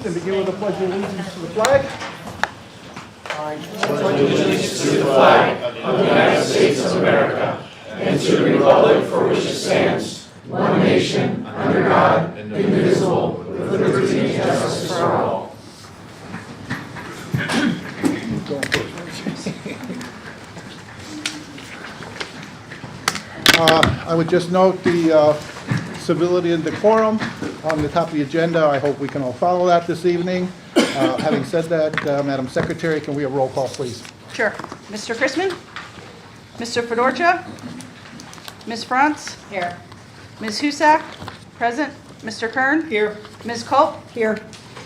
please, and begin with the pledge of allegiance to the flag. pledge allegiance to the flag of the United States of America and to the republic for which it stands, one nation, under God, indivisible, with liberty and justice for all. I would just note the civility and decorum on the top of the agenda. I hope we can all follow that this evening. Having said that, Madam Secretary, can we have a roll call, please? Sure. Mr. Chrisman? Mr. Fedorcha? Ms. Frantz? Here. Ms. Husak? Present. Mr. Kern? Here. Ms. Culp? Here.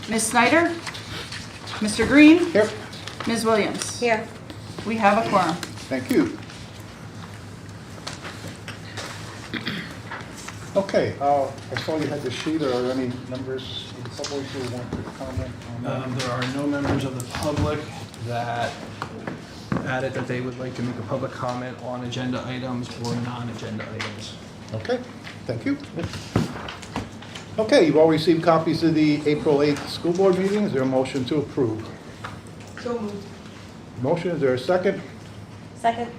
Ms. Snyder? Mr. Green? Here. Ms. Williams? Here. We have a quorum. Thank you. Okay, I saw you had the sheet. Are there any members of the public who want to comment on that? There are no members of the public that added that they would like to make a public comment on agenda items or non-agenda items. Okay, thank you. Okay, you've all received copies of the April 8th school board meeting. Is there a motion to approve? So moved. Motion, is there a second? Second.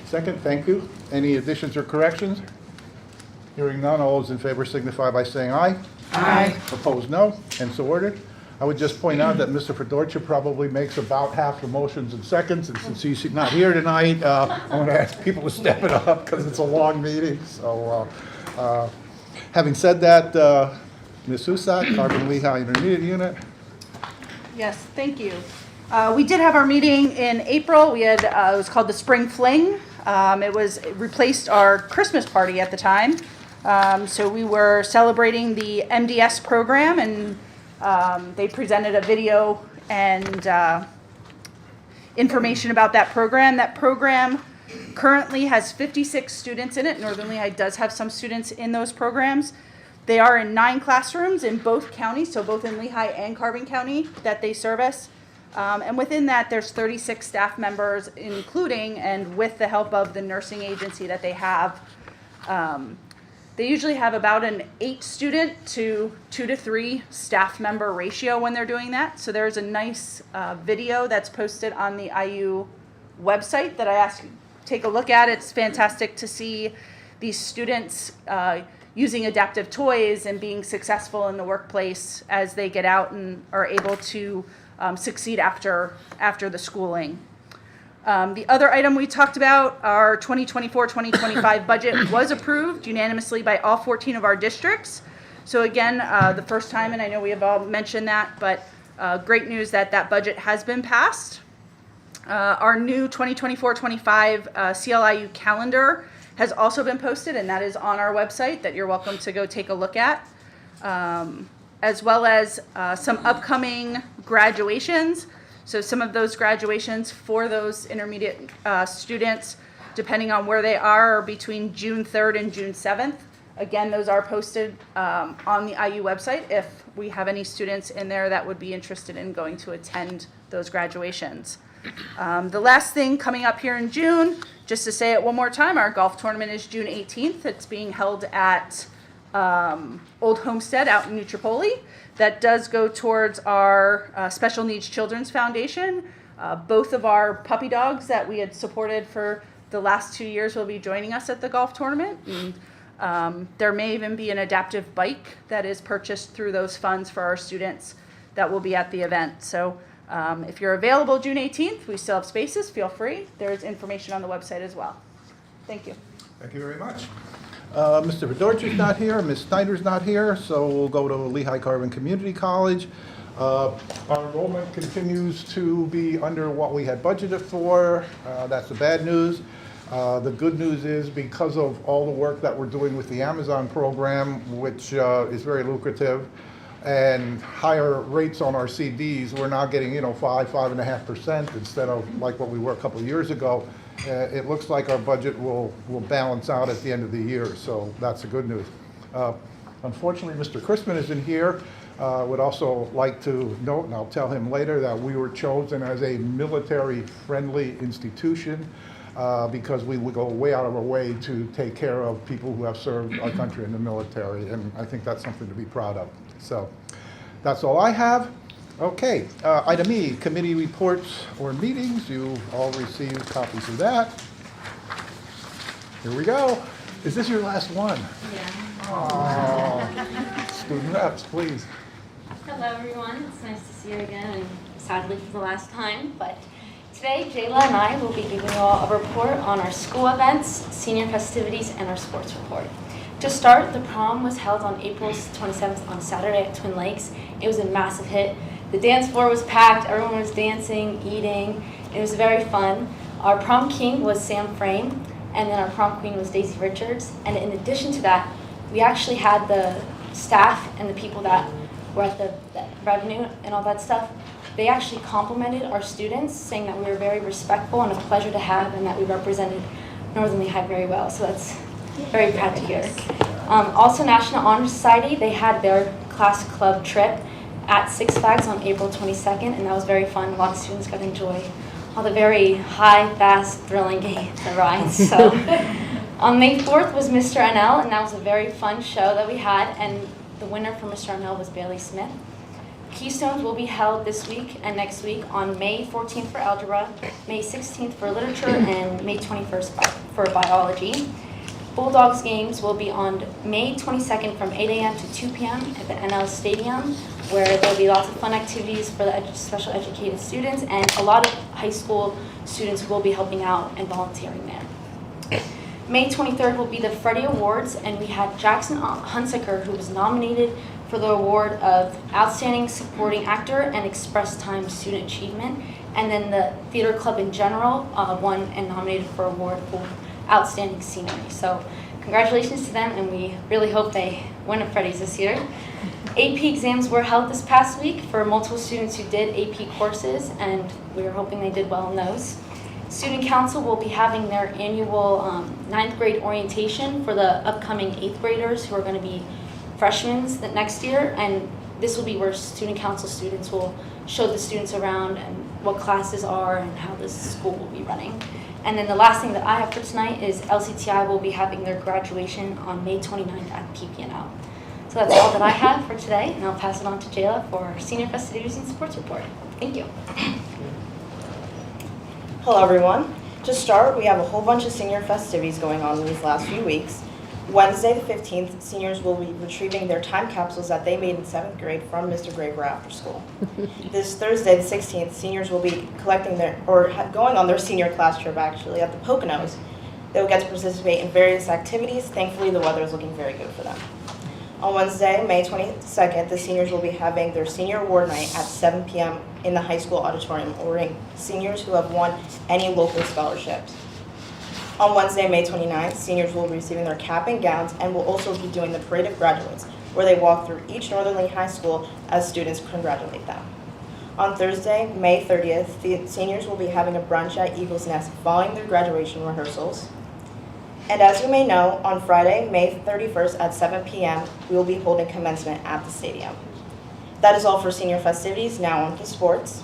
Second, thank you. Any additions or corrections? Hearing none, all those in favor signify by saying aye. Aye. Opposed, no, and so ordered. I would just point out that Mr. Fedorcha probably makes about half the motions in seconds, and since he's not here tonight, I'm going to ask people to step it up because it's a long meeting. So, having said that, Ms. Husak, Carbon Lehigh Intermediate Unit. Yes, thank you. We did have our meeting in April. We had, it was called the Spring Fling. It replaced our Christmas party at the time. So we were celebrating the MDS program, and they presented a video and information about that program. That program currently has 56 students in it. Northern Lehigh does have some students in those programs. They are in 9 classrooms in both counties, so both in Lehigh and Carbon County that they service. And within that, there's 36 staff members, including and with the help of the nursing agency that they have. They usually have about an 8 student to 2 to 3 staff member ratio when they're doing that. So there's a nice video that's posted on the IU website that I ask you to take a look at. It's fantastic to see these students using adaptive toys and being successful in the workplace as they get out and are able to succeed after the schooling. The other item we talked about, our 2024-2025 budget was approved unanimously by all 14 of our districts. So again, the first time, and I know we have all mentioned that, but great news that that budget has been passed. Our new 2024-25 CLIU calendar has also been posted, and that is on our website that you're welcome to go take a look at. As well as some upcoming graduations. So some of those graduations for those intermediate students, depending on where they are between June 3rd and June 7th. Again, those are posted on the IU website if we have any students in there that would be interested in going to attend those graduations. The last thing coming up here in June, just to say it one more time, our golf tournament is June 18th. It's being held at Old Homestead out in Nutropoli. That does go towards our Special Needs Children's Foundation. Both of our puppy dogs that we had supported for the last 2 years will be joining us at the golf tournament. And there may even be an adaptive bike that is purchased through those funds for our students that will be at the event. So if you're available June 18th, we still have spaces, feel free. There's information on the website as well. Thank you. Thank you very much. Mr. Fedorcha's not here, Ms. Snyder's not here, so we'll go to Lehigh Carbon Community College. Our enrollment continues to be under what we had budgeted for. That's the bad news. The good news is because of all the work that we're doing with the Amazon program, which is very lucrative, and higher rates on our CDs, we're now getting 5.5% instead of like what we were a couple of years ago. It looks like our budget will balance out at the end of the year, so that's the good news. Unfortunately, Mr. Chrisman isn't here. Would also like to note, and I'll tell him later, that we were chosen as a military-friendly institution because we would go way out of our way to take care of people who have served our country in the military, and I think that's something to be proud of. So That's all I have. Okay, item E, committee reports or meetings. You've all received copies of that. Here we go. Is this your last one? Yeah. Oh, student reps, please. Hello, everyone. It's nice to see you again, and sadly for the last time. But today, Jayla and I will be giving you all a report on our school events, senior festivities, and our sports report. To start, the prom was held on April 27th on Saturday at Twin Lakes. It was a massive hit. The dance floor was packed. Everyone was dancing, eating. It was very fun. Our prom king was Sam Frame, and then our prom queen was Daisy Richards. And in addition to that, we actually had the staff and the people that were at the revenue and all that stuff. They actually complimented our students, saying that we were very respectful and a pleasure to have, and that we represented Northern Lehigh very well. So that's very proud to hear. Also, National Honor Society, they had their class club trip at Six Flags on April 22nd, and that was very fun. A lot of students got to enjoy all the very high, fast, thrilling games and rides. So, on May 4th was Mr. NL, and that was a very fun show that we had, and the winner for Mr. NL was Bailey Smith. Keystones will be held this week and next week on May 14th for algebra, May 16th for literature, and May 21st for biology. Bulldogs games will be on May 22nd from 8 a.m. to 2 p.m. at the NL Stadium, where there'll be lots of fun activities for the special educated students, and a lot of high school students will be helping out and volunteering there. May 23rd will be the Freddie Awards, and we had Jackson Hunsaker, who was nominated for the award of Outstanding Supporting Actor and Express Time Student Achievement, and then the theater club in general won and nominated for award for Outstanding Scenery. So congratulations to them, and we really hope they win at Freddie's this year. AP exams were held this past week for multiple students who did AP courses, and we are hoping they did well in those. Student Council will be having their annual 9th grade orientation for the upcoming 8th graders who are going to be freshmen next year, and this will be where Student Council students will show the students around and what classes are and how the school will be running. And then the last thing that I have for tonight is LCTI will be having their graduation on May 29th at PPNL. So that's all that I have for today, and I'll pass it on to Jayla for our senior festivities and sports report. Thank you. Hello, everyone. To start, we have a whole bunch of senior festivities going on in these last few weeks. Wednesday, the 15th, seniors will be retrieving their time capsules that they made in 7th grade from Mr. Graver after school. This Thursday, the 16th, seniors will be collecting going on their senior class trip, actually, at the Poconos. They will get to participate in various activities. Thankfully, the weather is looking very good for them. On Wednesday, May 22nd, the seniors will be having their senior award night at 7 p.m. in the high school auditorium, awarding seniors who have won any local scholarships. On Wednesday, May 29th, seniors will be receiving their cap and gowns and will also be doing the Parade of Graduates, where they walk through each Northern Lehigh school as students congratulate them. On Thursday, May 30th, the seniors will be having a brunch at Eagle's Nest following their graduation rehearsals. And as you may know, on Friday, May 31st at 7 p.m., we will be holding commencement at the stadium. That is all for senior festivities. Now on to sports.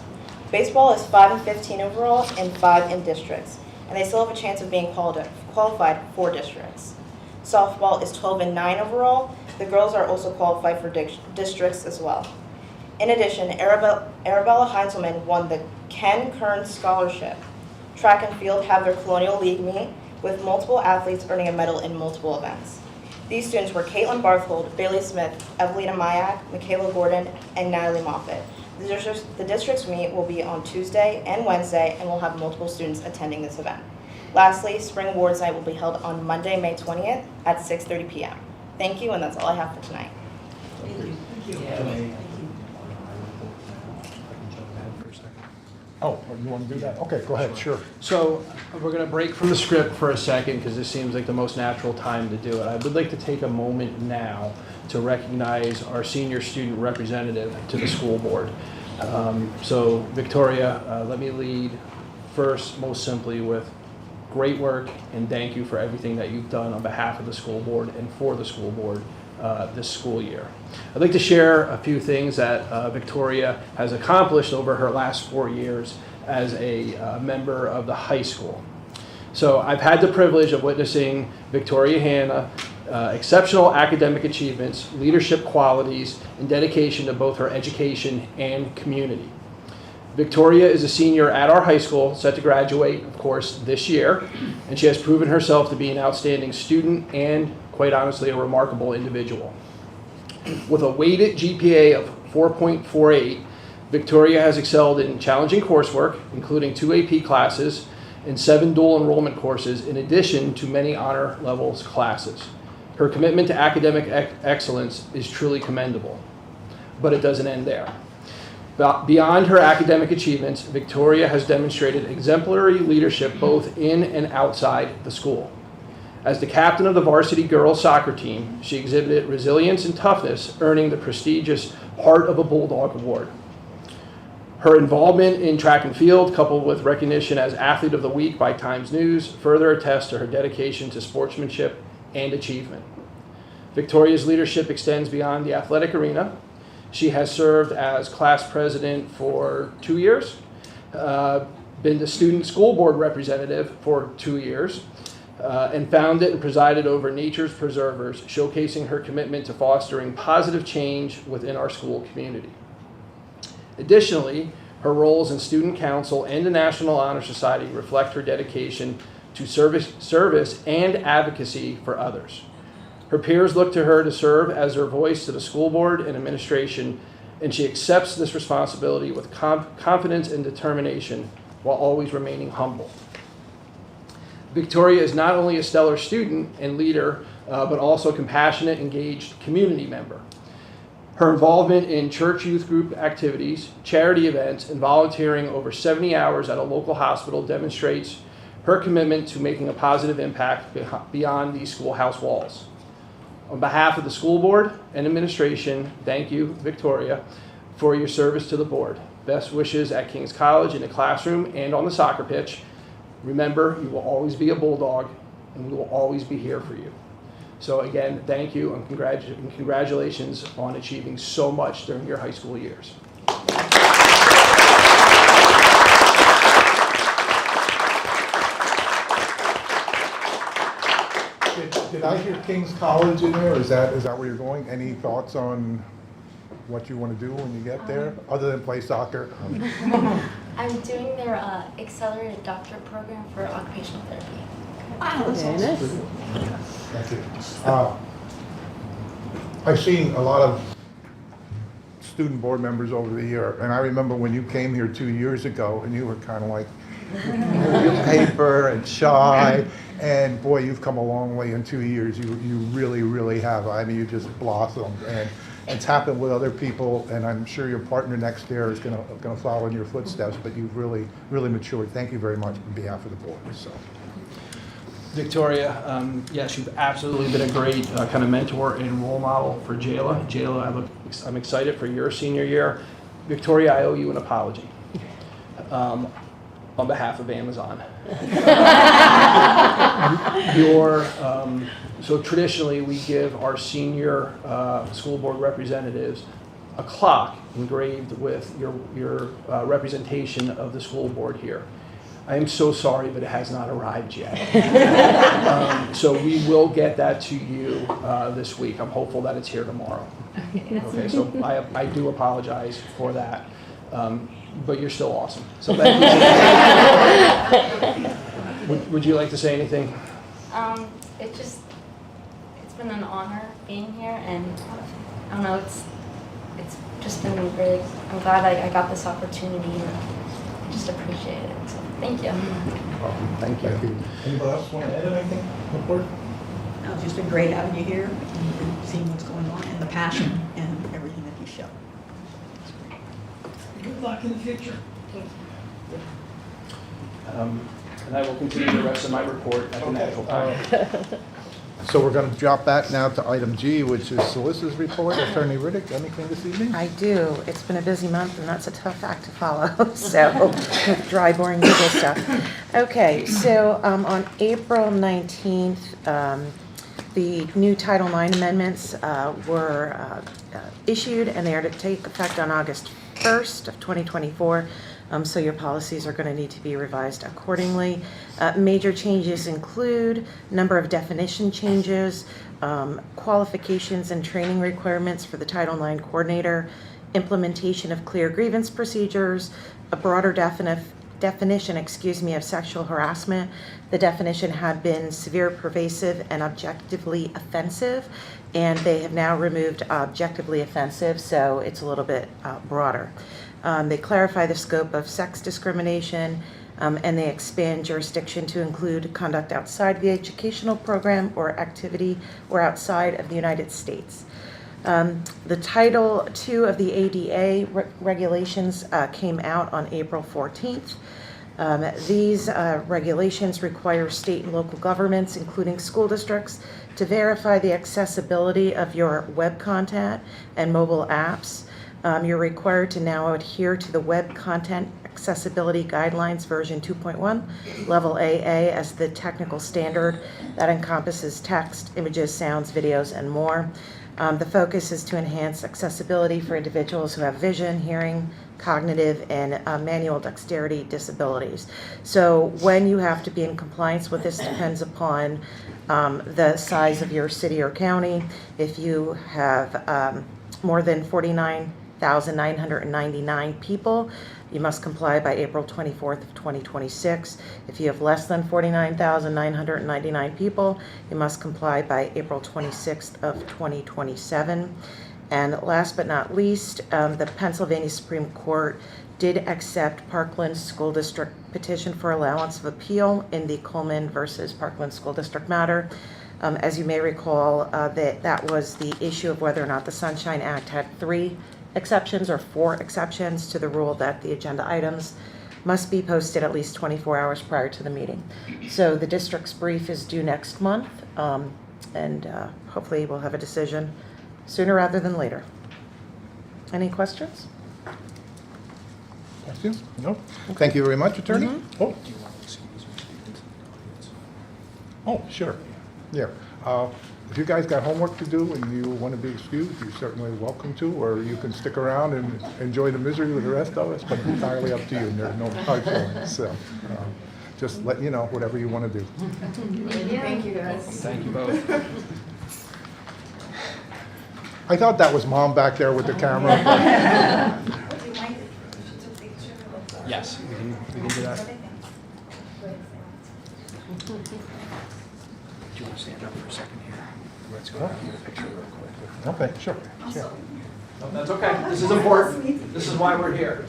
Baseball is 5-15 overall and 5 in districts, and they still have a chance of being qualified for districts. Softball is 12-9 overall. The girls are also qualified for districts as well. In addition, Arabella Heinzelman won the Ken Kern Scholarship. Track and field have their Colonial League meet, with multiple athletes earning a medal in multiple events. These students were Caitlin Barthold, Bailey Smith, Evelina Mayak, Michaela Gordon, and Natalie Moffitt. The district's meet will be on Tuesday and Wednesday, and we'll have multiple students attending this event. Lastly, Spring Awards Night will be held on Monday, May 20th at 6:30 p.m. Thank you, and that's all I have for tonight. Oh, you want to do that? Okay, go ahead, sure. So we're going to break from the script for a second because this seems like the most natural time to do it. I would like to take a moment now to recognize our senior student representative to the school board. So Victoria, let me lead first, most simply, with great work and thank you for everything that you've done on behalf of the school board and for the school board this school year. I'd like to share a few things that Victoria has accomplished over her last 4 years as a member of the high school. So I've had the privilege of witnessing Victoria Hanna exceptional academic achievements, leadership qualities, and dedication to both her education and community. Victoria is a senior at our high school, set to graduate, of course, this year, and she has proven herself to be an outstanding student and, quite honestly, a remarkable individual. With a weighted GPA of 4.48, Victoria has excelled in challenging coursework, including 2 AP classes and 7 dual enrollment courses, in addition to many honor levels classes. Her commitment to academic excellence is truly commendable, but it doesn't end there. Beyond her academic achievements, Victoria has demonstrated exemplary leadership both in and outside the school. As the captain of the varsity girls soccer team, she exhibited resilience and toughness, earning the prestigious Heart of a Bulldog Award. Her involvement in track and field, coupled with recognition as Athlete of the Week by Times News, further attests to her dedication to sportsmanship and achievement. Victoria's leadership extends beyond the athletic arena. She has served as class president for 2 years, been the student school board representative for 2 years, and founded and presided over Nature's Preservers, showcasing her commitment to fostering positive change within our school community. Additionally, her roles in Student Council and the National Honor Society reflect her dedication to service and advocacy for others. Her peers look to her to serve as their voice to the school board and administration, and she accepts this responsibility with confidence and determination while always remaining humble. Victoria is not only a stellar student and leader, but also a compassionate, engaged community member. Her involvement in church youth group activities, charity events, and volunteering over 70 hours at a local hospital demonstrates her commitment to making a positive impact beyond these schoolhouse walls. On behalf of the school board and administration, thank you, Victoria, for your service to the board. Best wishes at King's College, in the classroom, and on the soccer pitch. Remember, you will always be a Bulldog, and we will always be here for you. So again, thank you, and congratulations on achieving so much during your high school years. Did I hear King's College in there? Is that where you're going? Any thoughts on what you want to do when you get there, other than play soccer? I'm doing their accelerated doctorate program for occupational therapy. Wow, that's awesome. Thank you. I've seen a lot of student board members over the year, and I remember when you came here 2 years ago, and you were kind of like paper and shy, and boy, you've come a long way in 2 years. You really, really have. I mean, you just blossomed, and it's happened with other people, and I'm sure your partner next there is going to follow in your footsteps, but you've really, really matured. Thank you very much on behalf of the board. So. Victoria, yes, you've absolutely been a great kind of mentor and role model for Jayla. Jayla, I'm excited for your senior year. Victoria, I owe you an apology on behalf of Amazon. So traditionally, we give our senior school board representatives a clock engraved with your representation of the school board here. I am so sorry, but it has not arrived yet. So we will get that to you this week. I'm hopeful that it's here tomorrow. Okay, so I do apologize for that, but you're still awesome. So thank you. Would you like to say anything? It's been an honor being here, and I don't know, it's just been really, I'm glad I got this opportunity, and I just appreciate it. So thank you. Thank you. Anybody else want to add anything on the board? No, it's just been great having you here and seeing what's going on and the passion and everything that you show. Good luck in the future. And I will continue the rest of my report at the natural time. So we're going to drop back now to item G, which is Solicitor's Report. Attorney Riddick, anything this evening? I do. It's been a busy month, and that's a tough act to follow, so dry, boring legal stuff. Okay, so on April 19th, the new Title IX amendments were issued, and they are to take effect on August 1st of 2024. So your policies are going to need to be revised accordingly. Major changes include number of definition changes, qualifications and training requirements for the Title IX coordinator, implementation of clear grievance procedures, a broader definition of sexual harassment. The definition had been severe, pervasive, and objectively offensive, and they have now removed objectively offensive, so it's a little bit broader. They clarify the scope of sex discrimination, and they expand jurisdiction to include conduct outside the educational program or activity or outside of the United States. The Title II of the ADA regulations came out on April 14th. These regulations require state and local governments, including school districts, to verify the accessibility of your web content and mobile apps. You're required to now adhere to the Web Content Accessibility Guidelines version 2.1, level AA, as the technical standard that encompasses text, images, sounds, videos, and more. The focus is to enhance accessibility for individuals who have vision, hearing, cognitive, and manual dexterity disabilities. So when you have to be in compliance with this depends upon the size of your city or county. If you have more than 49,999 people, you must comply by April 24th of 2026. If you have less than 49,999 people, you must comply by April 26th of 2027. And last but not least, the Pennsylvania Supreme Court did accept Parkland School District petition for allowance of appeal in the Coleman versus Parkland School District matter. As you may recall, that was the issue of whether or not the Sunshine Act had 3 exceptions or 4 exceptions to the rule that the agenda items must be posted at least 24 hours prior to the meeting. So the district's brief is due next month, and hopefully we'll have a decision sooner rather than later. Any questions? Questions? No? Thank you very much, Attorney. Oh. Oh, sure. Yeah. If you guys got homework to do and you want to be excused, you're certainly welcome to, or you can stick around and enjoy the misery with the rest of us, but it's entirely up to you, and there's no hard feelings. So just let you know whatever you want to do. Thank you, guys. Thank you both. I thought that was Mom back there with the camera. Yes, we can do that. Do you want to stand up for a second here? Let's go and get a picture real quick. Okay, sure. Sure. No, that's okay. This is important. This is why we're here.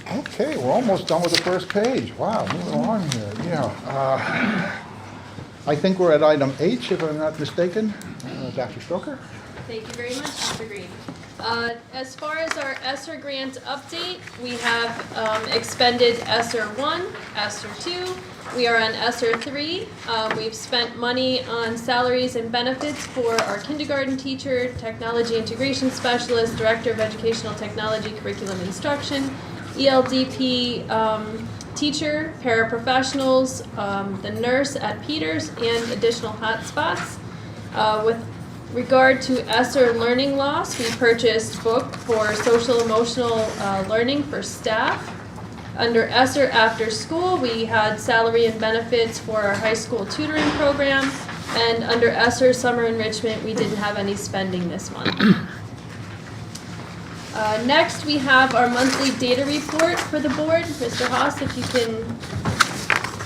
Okay, we're almost done with the first page. Wow, moving on here. Yeah. I think we're at item H, if I'm not mistaken. Dr. Stoker? Thank you very much, Mr. Green. As far as our ESSER grant update, we have expended ESSER 1, ESSER 2. We are on ESSER 3. We've spent money on salaries and benefits for our kindergarten teacher, technology integration specialist, director of educational technology, curriculum instruction, ELDP teacher, paraprofessionals, the nurse at Peters, and additional hotspots. With regard to ESSER learning loss, we purchased book for social emotional learning for staff. Under ESSER after school, we had salary and benefits for our high school tutoring program. And under ESSER summer enrichment, we didn't have any spending this month. Next, we have our monthly data report for the board. Mr. Haas, if you can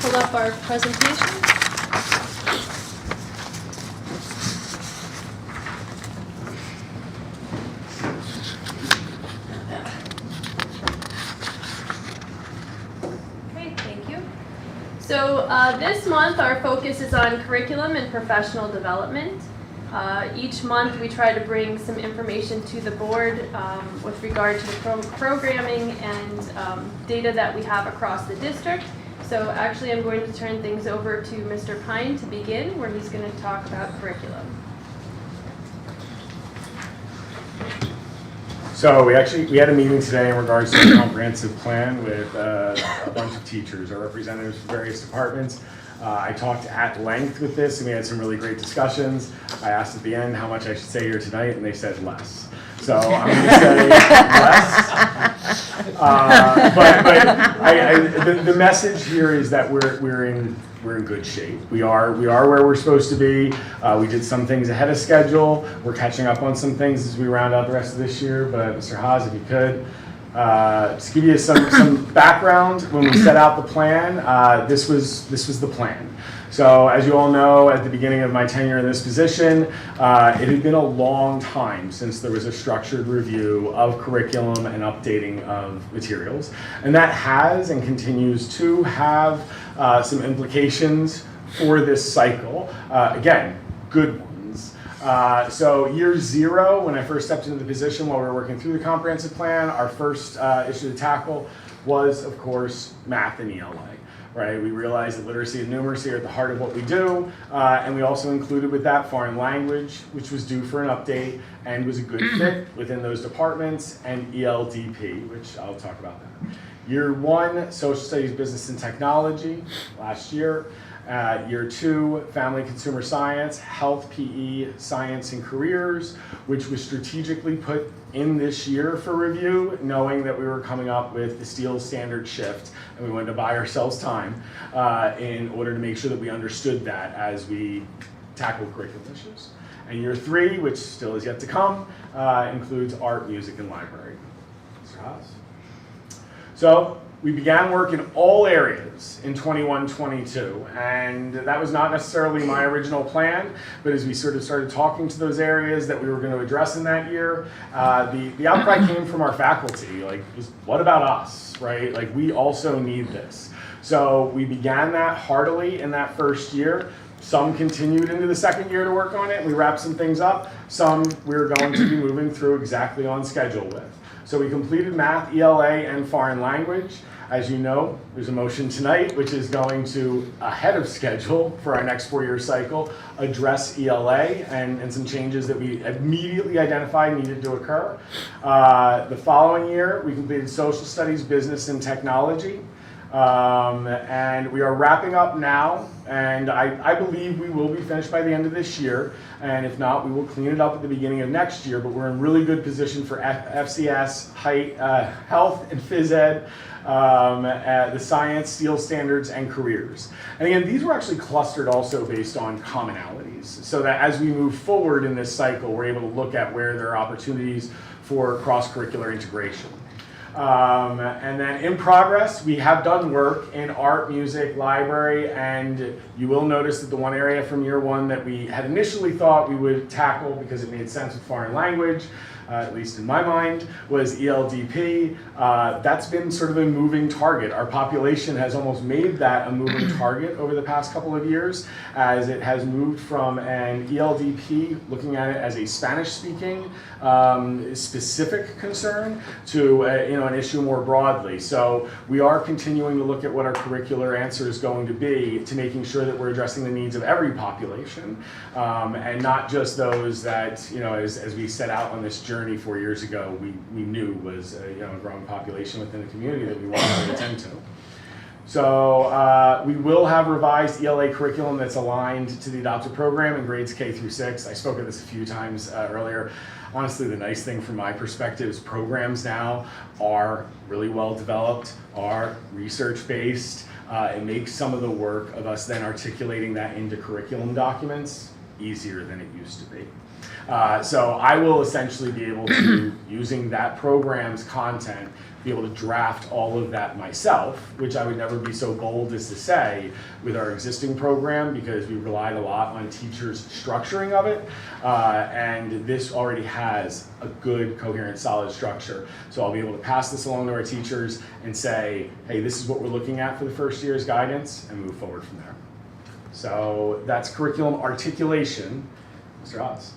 pull up our presentation. Okay, thank you. So this month, our focus is on curriculum and professional development. Each month we try to bring some information to the board with regard to the programming and data that we have across the district. So actually I'm going to turn things over to Mr. Pine to begin, where he's going to talk about curriculum. So we had a meeting today in regards to the comprehensive plan with a bunch of teachers, our representatives from various departments. I talked at length with this, and we had some really great discussions. I asked at the end how much I should say here tonight, and they said less. So I'm going to say less. The message here is that we're in good shape. We are where we're supposed to be. We did some things ahead of schedule. We're catching up on some things as we round out the rest of this year. But Mr. Haas, if you could, just give you some background. When we set out the plan, this was the plan. So as you all know, at the beginning of my tenure in this position, it had been a long time since there was a structured review of curriculum and updating of materials. And that has and continues to have some implications for this cycle. Again, good ones. So year 0, when I first stepped into the position while we were working through the comprehensive plan, our first issue to tackle was, of course, math and ELA. Right? We realized that literacy and numeracy are at the heart of what we do, and we also included with that foreign language, which was due for an update and was a good fit within those departments, and ELDP, which I'll talk about that. Year 1, social studies, business and technology, last year. Year 2, family consumer science, health, PE, science and careers, which was strategically put in this year for review, knowing that we were coming up with the steel standard shift, and we wanted to buy ourselves time in order to make sure that we understood that as we tackle curriculum issues. And year 3, which still is yet to come, includes art, music, and library. Mr. Haas? So we began work in all areas in 21-22, and that was not necessarily my original plan, but as we sort of started talking to those areas that we were going to address in that year, the outcry came from our faculty, like, what about us, right? Like, we also need this. So we began that heartily in that first year. Some continued into the second year to work on it. We wrapped some things up. Some we're going to be moving through exactly on schedule with. So we completed math, ELA, and foreign language. As you know, there's a motion tonight which is going to, ahead of schedule for our next 4-year cycle, address ELA and some changes that we immediately identified needed to occur. The following year, we completed social studies, business, and technology. And we are wrapping up now, and I believe we will be finished by the end of this year, and if not, we will clean it up at the beginning of next year, but we're in really good position for FCS, health and phys ed, the science, steel standards, and careers. And again, these were actually clustered also based on commonalities, so that as we move forward in this cycle, we're able to look at where there are opportunities for cross-curricular integration. And then in progress, we have done work in art, music, library, and you will notice that the one area from year 1 that we had initially thought we would tackle because it made sense with foreign language, at least in my mind, was ELDP. That's been sort of a moving target. Our population has almost made that a moving target over the past couple of years, as it has moved from an ELDP, looking at it as a Spanish-speaking specific concern, to an issue more broadly. So we are continuing to look at what our curricular answer is going to be to making sure that we're addressing the needs of every population, and not just those that, as we set out on this journey 4 years ago, we knew was a growing population within the community that we wanted to attend to. So we will have revised ELA curriculum that's aligned to the adopted program in grades K through 6. I spoke of this a few times earlier. Honestly, the nice thing from my perspective is programs now are really well developed, are research-based. It makes some of the work of us then articulating that into curriculum documents easier than it used to be. So I will essentially be able to, using that program's content, be able to draft all of that myself, which I would never be so bold as to say with our existing program, because we relied a lot on teachers' structuring of it, and this already has a good, coherent, solid structure. So I'll be able to pass this along to our teachers and say, hey, this is what we're looking at for the first year's guidance, and move forward from there. So that's curriculum articulation. Mr. Haas.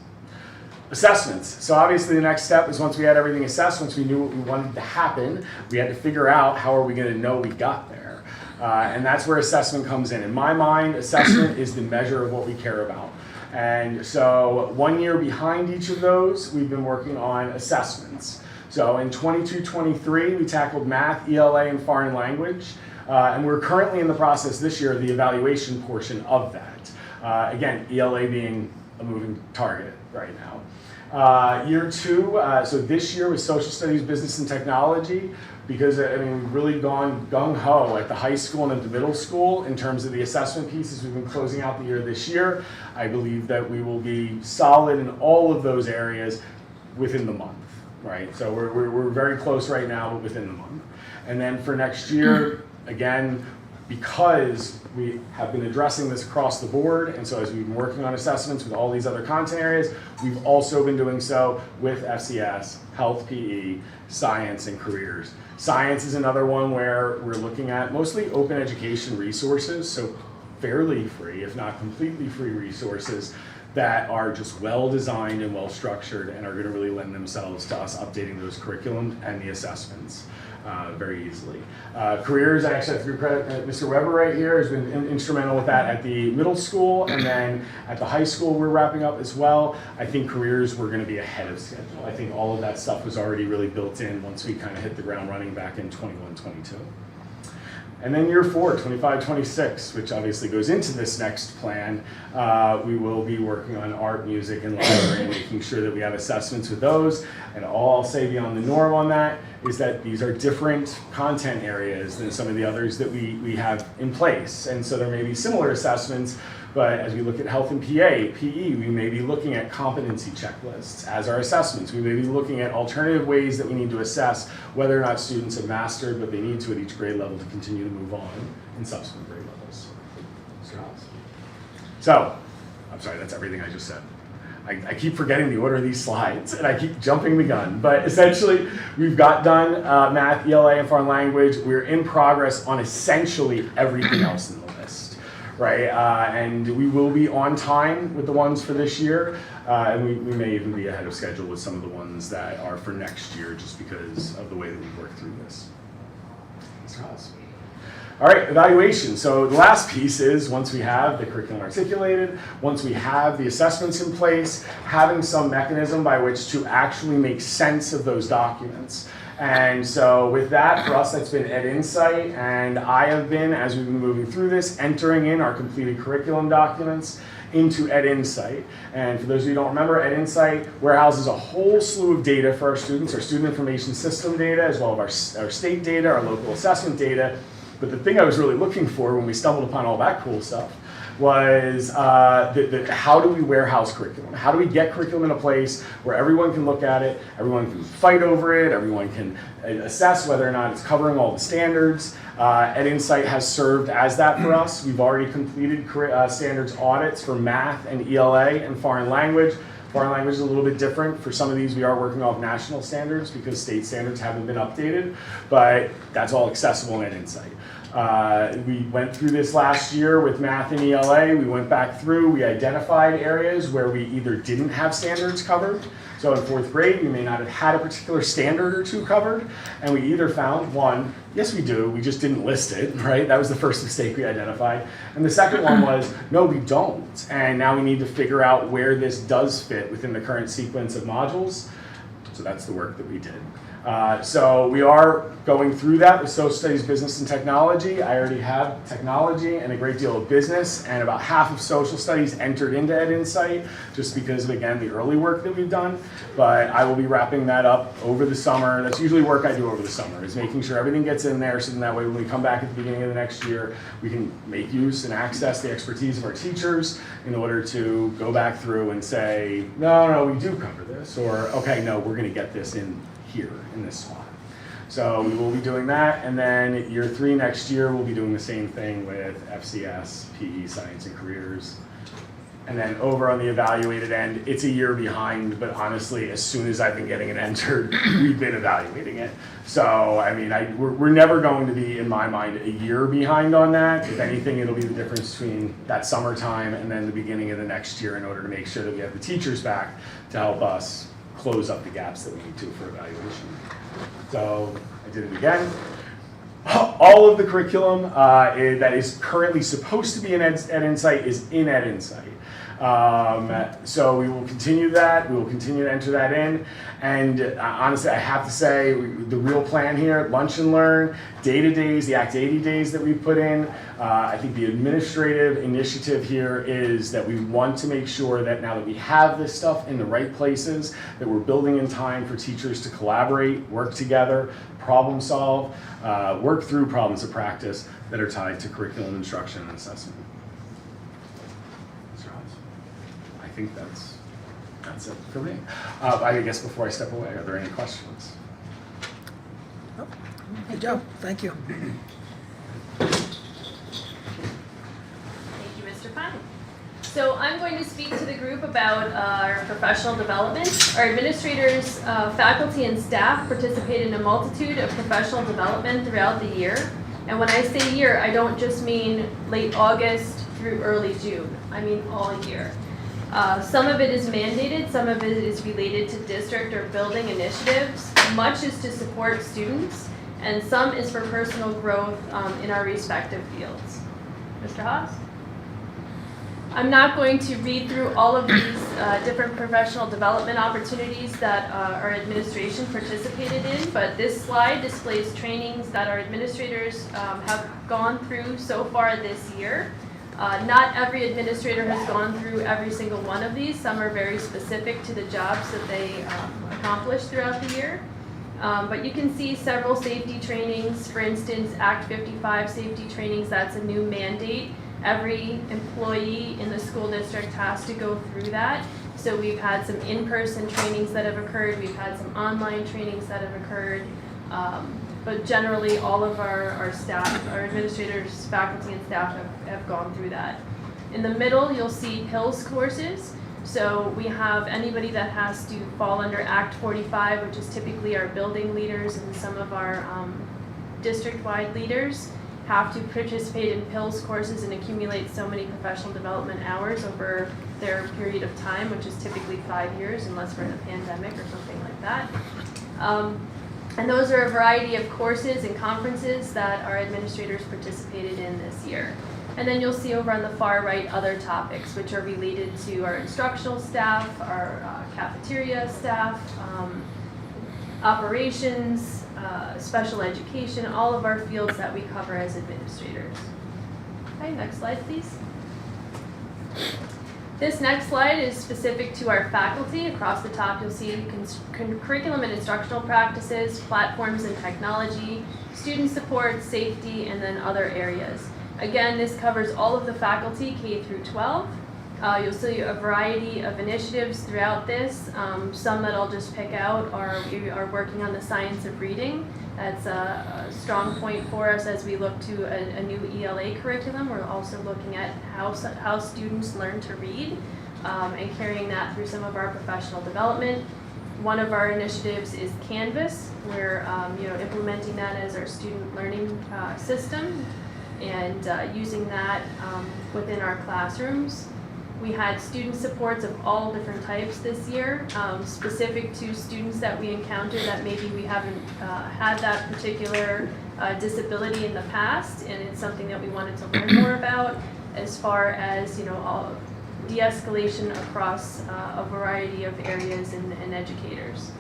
Assessments. So obviously the next step is once we had everything assessed, once we knew what we wanted to happen, we had to figure out how are we going to know we got there. And that's where assessment comes in. In my mind, assessment is the measure of what we care about. And so 1 year behind each of those, we've been working on assessments. So in 22-23, we tackled math, ELA, and foreign language. And we're currently in the process this year of the evaluation portion of that. Again, ELA being a moving target right now. Year 2, so this year was social studies, business, and technology, because I mean, we've really gone gung-ho at the high school and at the middle school in terms of the assessment pieces. We've been closing out the year this year. I believe that we will be solid in all of those areas within the month, right? So we're very close right now, but within the month. And then for next year, again, because we have been addressing this across the board, and so as we've been working on assessments with all these other content areas, we've also been doing so with FCS, health, PE, science, and careers. Science is another one where we're looking at mostly open education resources, so fairly free, if not completely free resources that are just well designed and well structured and are going to really lend themselves to us updating those curriculum and the assessments very easily. Careers, I actually have to give credit. Mr. Weber right here has been instrumental with that at the middle school, and then at the high school we're wrapping up as well. I think careers we're going to be ahead of schedule. I think all of that stuff was already really built in once we kind of hit the ground running back in 21-22. And then year 4, 25-26, which obviously goes into this next plan, we will be working on art, music, and library, making sure that we have assessments with those. And all I'll say beyond the norm on that is that these are different content areas than some of the others that we have in place. And so there may be similar assessments, but as we look at health and PE, we may be looking at competency checklists as our assessments. We may be looking at alternative ways that we need to assess whether or not students have mastered what they need to at each grade level to continue to move on in subsequent grade levels. So, I'm sorry, that's everything I just said. I keep forgetting the order of these slides, and I keep jumping the gun. But essentially, we've got done math, ELA, and foreign language. We're in progress on essentially everything else in the list, right? And we will be on time with the ones for this year, and we may even be ahead of schedule with some of the ones that are for next year, just because of the way that we've worked through this. Mr. Haas. All right, evaluation. So the last piece is once we have the curriculum articulated, once we have the assessments in place, having some mechanism by which to actually make sense of those documents. And so with that, for us, that's been Ed Insight, and I have been, as we've been moving through this, entering in our completed curriculum documents into Ed Insight. And for those of you who don't remember, Ed Insight warehouses a whole slew of data for our students, our student information system data, as well as our state data, our local assessment data. But the thing I was really looking for when we stumbled upon all that cool stuff was how do we warehouse curriculum? How do we get curriculum in a place where everyone can look at it, everyone can fight over it, everyone can assess whether or not it's covering all the standards. Ed Insight has served as that for us. We've already completed standards audits for math and ELA and foreign language. Foreign language is a little bit different. For some of these, we are working off national standards because state standards haven't been updated, but that's all accessible in Ed Insight. We went through this last year with math and ELA. We went back through, we identified areas where we either didn't have standards covered. So in 4th grade, we may not have had a particular standard or two covered, and we either found one, yes we do, we just didn't list it, right? That was the first mistake we identified. And the second one was, no we don't, and now we need to figure out where this does fit within the current sequence of modules. So that's the work that we did. So we are going through that with social studies, business, and technology. I already have technology and a great deal of business, and about half of social studies entered into Ed Insight just because of, again, the early work that we've done. But I will be wrapping that up over the summer. That's usually work I do over the summer, is making sure everything gets in there so then that way when we come back at the beginning of the next year, we can make use and access the expertise of our teachers in order to go back through and say, no, we do cover this, or okay, no, we're going to get this in here in this spot. So we will be doing that, and then year 3 next year we'll be doing the same thing with FCS, PE, science, and careers. And then over on the evaluated end, it's a year behind, but honestly, as soon as I've been getting it entered, we've been evaluating it. So, I mean, we're never going to be, in my mind, a year behind on that. If anything, it'll be the difference between that summertime and then the beginning of the next year in order to make sure that we have the teachers back to help us close up the gaps that we need to for evaluation. So, I did it again. All of the curriculum that is currently supposed to be in Ed Insight is in Ed Insight. So we will continue that. We will continue to enter that in. And honestly, I have to say, the real plan here, lunch and learn, data days, the Act 80 days that we put in, I think the administrative initiative here is that we want to make sure that now that we have this stuff in the right places, that we're building in time for teachers to collaborate, work together, problem solve, work through problems of practice that are tied to curriculum instruction and assessment. I think that's it for me. I guess before I step away, are there any questions? Good job, thank you. Thank you, Mr. Pine. So I'm going to speak to the group about our professional development. Our administrators, faculty, and staff participate in a multitude of professional development throughout the year. And when I say year, I don't just mean late August through early June. I mean all year. Some of it is mandated, some of it is related to district or building initiatives. Much is to support students, and some is for personal growth in our respective fields. Mr. Haas? I'm not going to read through all of these different professional development opportunities that our administration participated in, but this slide displays trainings that our administrators have gone through so far this year. Not every administrator has gone through every single one of these. Some are very specific to the jobs that they accomplished throughout the year. But you can see several safety trainings. For instance, Act 55 safety trainings, that's a new mandate. Every employee in the school district has to go through that. So we've had some in-person trainings that have occurred. We've had some online trainings that have occurred. But generally, all of our staff, our administrators, faculty, and staff have gone through that. In the middle, you'll see PILS courses. So we have anybody that has to fall under Act 45, which is typically our building leaders and some of our district-wide leaders, have to participate in PILS courses and accumulate so many professional development hours over their period of time, which is typically 5 years, unless we're in a pandemic or something like that. And those are a variety of courses and conferences that our administrators participated in this year. And then you'll see over on the far right other topics, which are related to our instructional staff, our cafeteria staff, operations, special education, all of our fields that we cover as administrators. Okay, next slide, please. This next slide is specific to our faculty. Across the top, you'll see curriculum and instructional practices, platforms and technology, student support, safety, and then other areas. Again, this covers all of the faculty, K through 12. You'll see a variety of initiatives throughout this. Some that I'll just pick out are we are working on the science of reading. That's a strong point for us as we look to a new ELA curriculum. We're also looking at how students learn to read and carrying that through some of our professional development. One of our initiatives is Canvas. We're implementing that as our student learning system and using that within our classrooms. We had student supports of all different types this year, specific to students that we encounter that maybe we haven't had that particular disability in the past, and it's something that we wanted to learn more about as far as all de-escalation across a variety of areas and educators.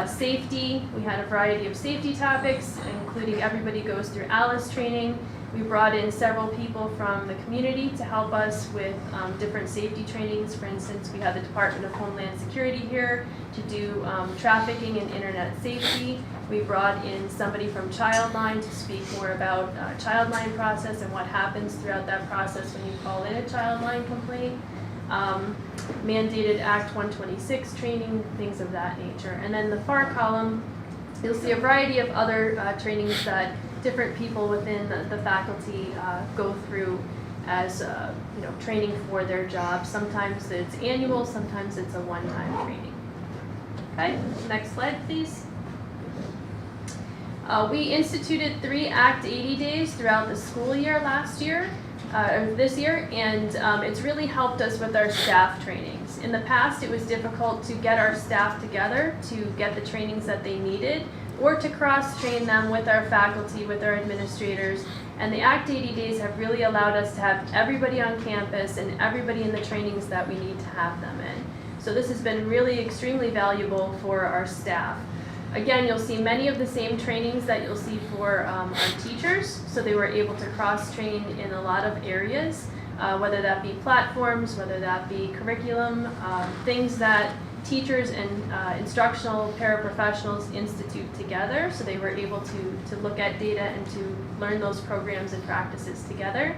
Safety, we had a variety of safety topics, including everybody goes through ALICE training. We brought in several people from the community to help us with different safety trainings. For instance, we had the Department of Homeland Security here to do trafficking and internet safety. We brought in somebody from Childline to speak more about Childline process and what happens throughout that process when you call in a Childline complaint. Mandated Act 126 training, things of that nature. And then the far column, you'll see a variety of other trainings that different people within the faculty go through as training for their job. Sometimes it's annual, sometimes it's a one-time training. Okay, next slide, please. We instituted 3 Act 80 days throughout the school year this year, and it's really helped us with our staff trainings. In the past, it was difficult to get our staff together to get the trainings that they needed, or to cross-train them with our faculty, with our administrators. And the Act 80 days have really allowed us to have everybody on campus and everybody in the trainings that we need to have them in. So this has been really extremely valuable for our staff. Again, you'll see many of the same trainings that you'll see for our teachers. So they were able to cross-train in a lot of areas, whether that be platforms, whether that be curriculum, things that teachers and instructional paraprofessionals institute together. So they were able to look at data and to learn those programs and practices together.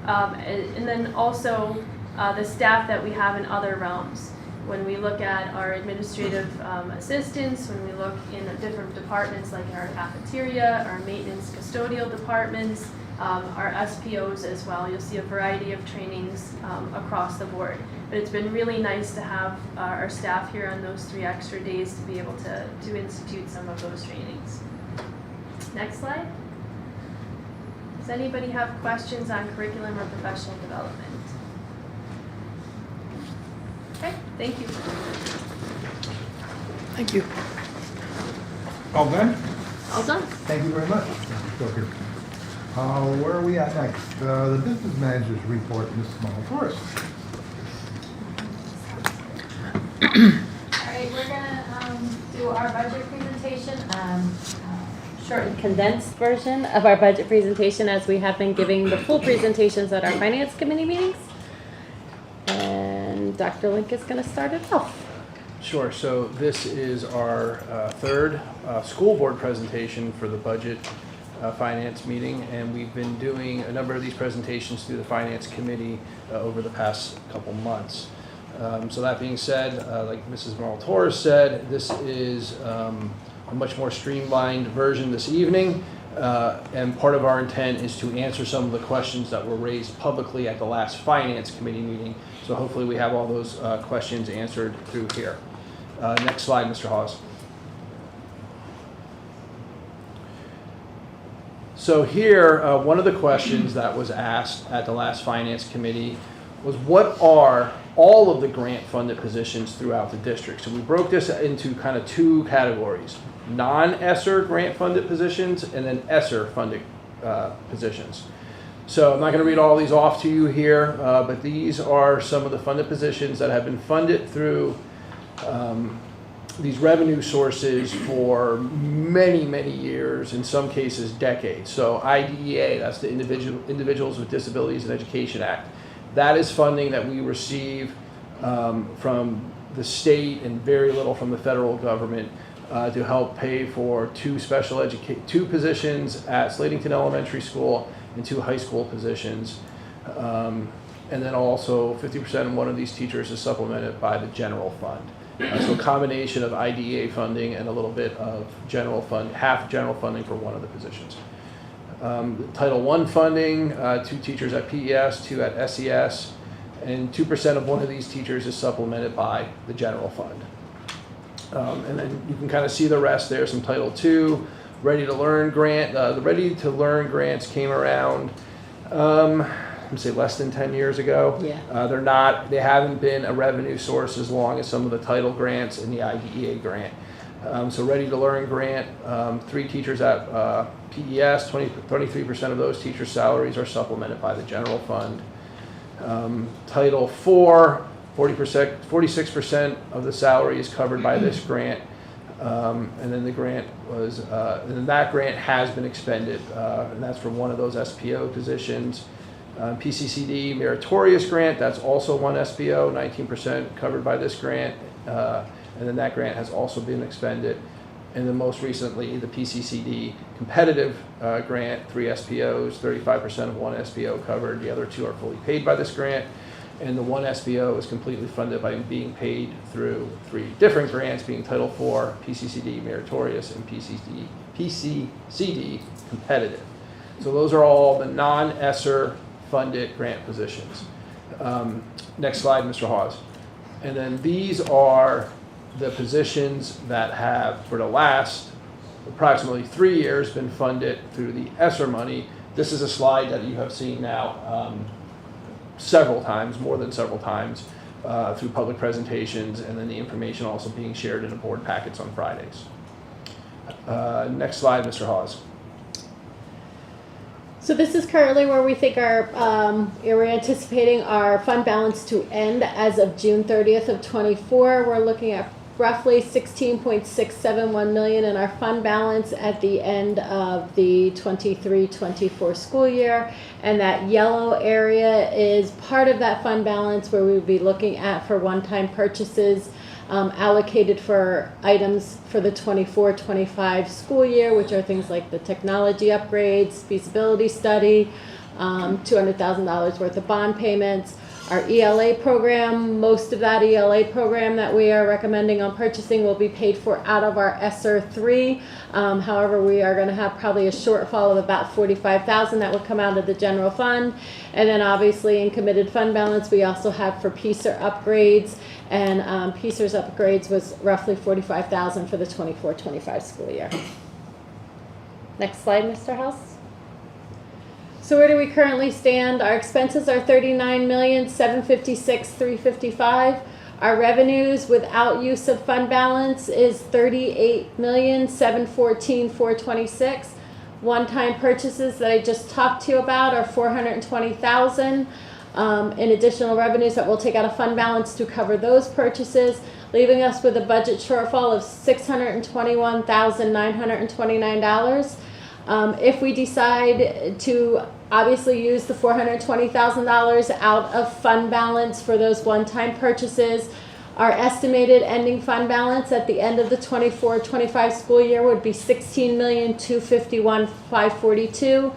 And then also the staff that we have in other realms. When we look at our administrative assistants, when we look in different departments like in our cafeteria, our maintenance custodial departments, our SPOs as well, you'll see a variety of trainings across the board. But it's been really nice to have our staff here on those 3 extra days to be able to institute some of those trainings. Next slide. Does anybody have questions on curriculum or professional development? Okay, thank you. Thank you. All done? All done. Thank you very much. Where are we at next? The business manager's report, Ms. Small, first. All right, we're gonna do our budget presentation, short and condensed version of our budget presentation, as we have been giving the full presentations at our finance committee meetings. And Dr. Link is gonna start it off. Sure. So this is our third school board presentation for the budget finance meeting, and we've been doing a number of these presentations through the finance committee over the past couple months. So that being said, like Mrs. Morel-Torres said, this is a much more streamlined version this evening, and part of our intent is to answer some of the questions that were raised publicly at the last finance committee meeting. So hopefully we have all those questions answered through here. Next slide, Mr. Hawes. So here, one of the questions that was asked at the last finance committee was, what are all of the grant-funded positions throughout the district? So we broke this into kind of 2 categories: non-ESSER grant-funded positions and then ESSER-funded positions. So I'm not going to read all these off to you here, but these are some of the funded positions that have been funded through these revenue sources for many, many years, in some cases decades. So IDEA, that's the Individuals with Disabilities in Education Act. That is funding that we receive from the state and very little from the federal government to help pay for 2 2 positions at Slatington Elementary School and 2 high school positions. And then also 50% of one of these teachers is supplemented by the general fund. So a combination of IDEA funding and a little bit of general fund, half general funding for one of the positions. Title I funding, 2 teachers at PES, 2 at SES, and 2% of one of these teachers is supplemented by the general fund. And then you can kind of see the rest there, some Title II, Ready to Learn grant. The Ready to Learn grants came around, I'm say less than 10 years ago. Yeah. They haven't been a revenue source as long as some of the title grants and the IDEA grant. So Ready to Learn grant, 3 teachers at PES, 23% of those teachers' salaries are supplemented by the general fund. Title IV, 46% of the salary is covered by this grant. And then the grant was, and then that grant has been expended, and that's for one of those SPO positions. PCCD Meritorious Grant, that's also one SPO, 19% covered by this grant, and then that grant has also been expended. And then most recently, the PCCD Competitive Grant, 3 SPOs, 35% of one SPO covered, the other 2 are fully paid by this grant, and the one SPO is completely funded by being paid through 3 different grants, being Title IV, PCCD Meritorious, and PCCD Competitive. So those are all the non-ESSER funded grant positions. Next slide, Mr. Hawes. And then these are the positions that have, for the last approximately 3 years, been funded through the ESSER money. This is a slide that you have seen now several times, more than several times, through public presentations, and then the information also being shared in the board packets on Fridays. Next slide, Mr. Hawes. So this is currently where we think we're anticipating our fund balance to end as of June 30th of 24. We're looking at roughly 16.671 million in our fund balance at the end of the 23-24 school year. And that yellow area is part of that fund balance where we would be looking at for one-time purchases allocated for items for the 24-25 school year, which are things like the technology upgrades, feasibility study, $200,000 worth of bond payments. Our ELA program, most of that ELA program that we are recommending on purchasing will be paid for out of our ESSER 3. However, we are going to have probably a shortfall of about $45,000 that will come out of the general fund. And then obviously in committed fund balance, we also have for PSER upgrades. And PSER's upgrades was roughly $45,000 for the 24-25 school year. Next slide, Mr. House. So where do we currently stand? Our expenses are $39,756,355. Our revenues without use of fund balance is $38,714,426. One-time purchases that I just talked to you about are $420,000. In additional revenues that we'll take out of fund balance to cover those purchases, leaving us with a budget shortfall of $621,929. If we decide to obviously use the $420,000 out of fund balance for those one-time purchases, our estimated ending fund balance at the end of the 24-25 school year would be $16,251,542.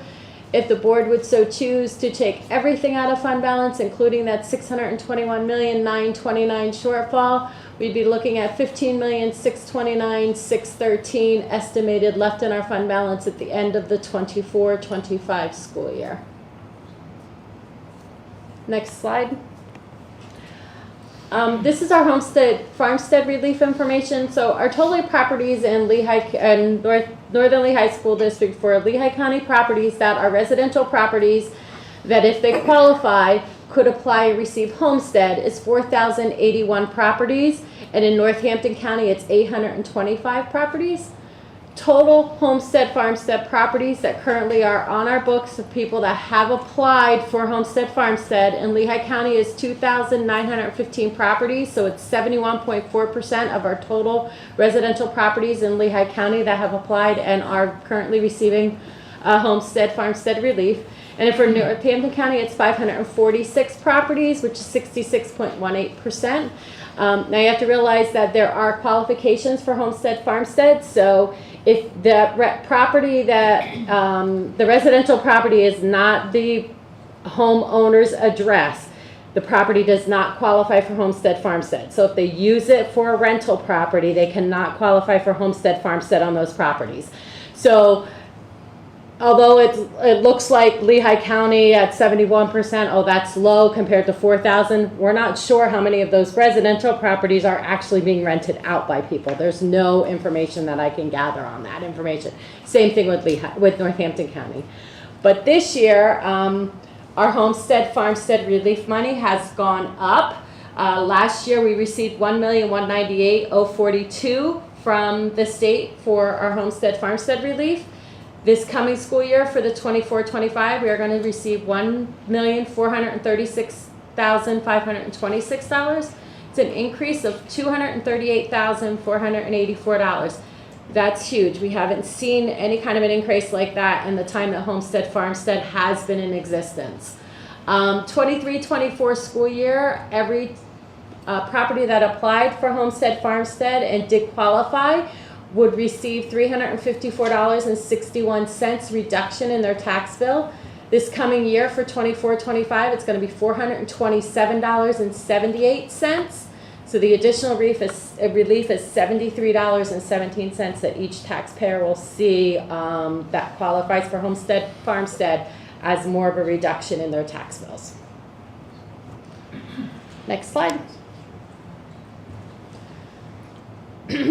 If the board would so choose to take everything out of fund balance, including that $621,929 shortfall, we'd be looking at $15,629,613 estimated left in our fund balance at the end of the 24-25 school year. Next slide. This is our farmstead relief information. So our total properties in Lehigh and Northern Lehigh School District for Lehigh County properties that are residential properties that if they qualify could apply and receive homestead is 4,081 properties, and in Northampton County it's 825 properties. Total homestead farmstead properties that currently are on our books of people that have applied for homestead farmstead in Lehigh County is 2,915 properties, so it's 71.4% of our total residential properties in Lehigh County that have applied and are currently receiving homestead farmstead relief. And for Northampton County, it's 546 properties, which is 66.18%. Now you have to realize that there are qualifications for homestead farmstead. So if the property that the residential property is not the homeowner's address, the property does not qualify for homestead farmstead. So if they use it for a rental property, they cannot qualify for homestead farmstead on those properties. So although it looks like Lehigh County at 71%, oh, that's low compared to 4,000, we're not sure how many of those residential properties are actually being rented out by people. There's no information that I can gather on that information. Same thing with Northampton County. But this year, our homestead farmstead relief money has gone up. Last year, we received $1,198,042 from the state for our homestead farmstead relief. This coming school year for the 24-25, we are going to receive $1,436,526. It's an increase of $238,484. That's huge. We haven't seen any kind of an increase like that in the time that homestead farmstead has been in existence. 23-24 school year, every property that applied for homestead farmstead and did qualify would receive $354.61 reduction in their tax bill. This coming year for 24-25, it's going to be $427.78. So the additional relief is $73.17 that each taxpayer will see that qualifies for homestead farmstead as more of a reduction in their tax bills. Next slide.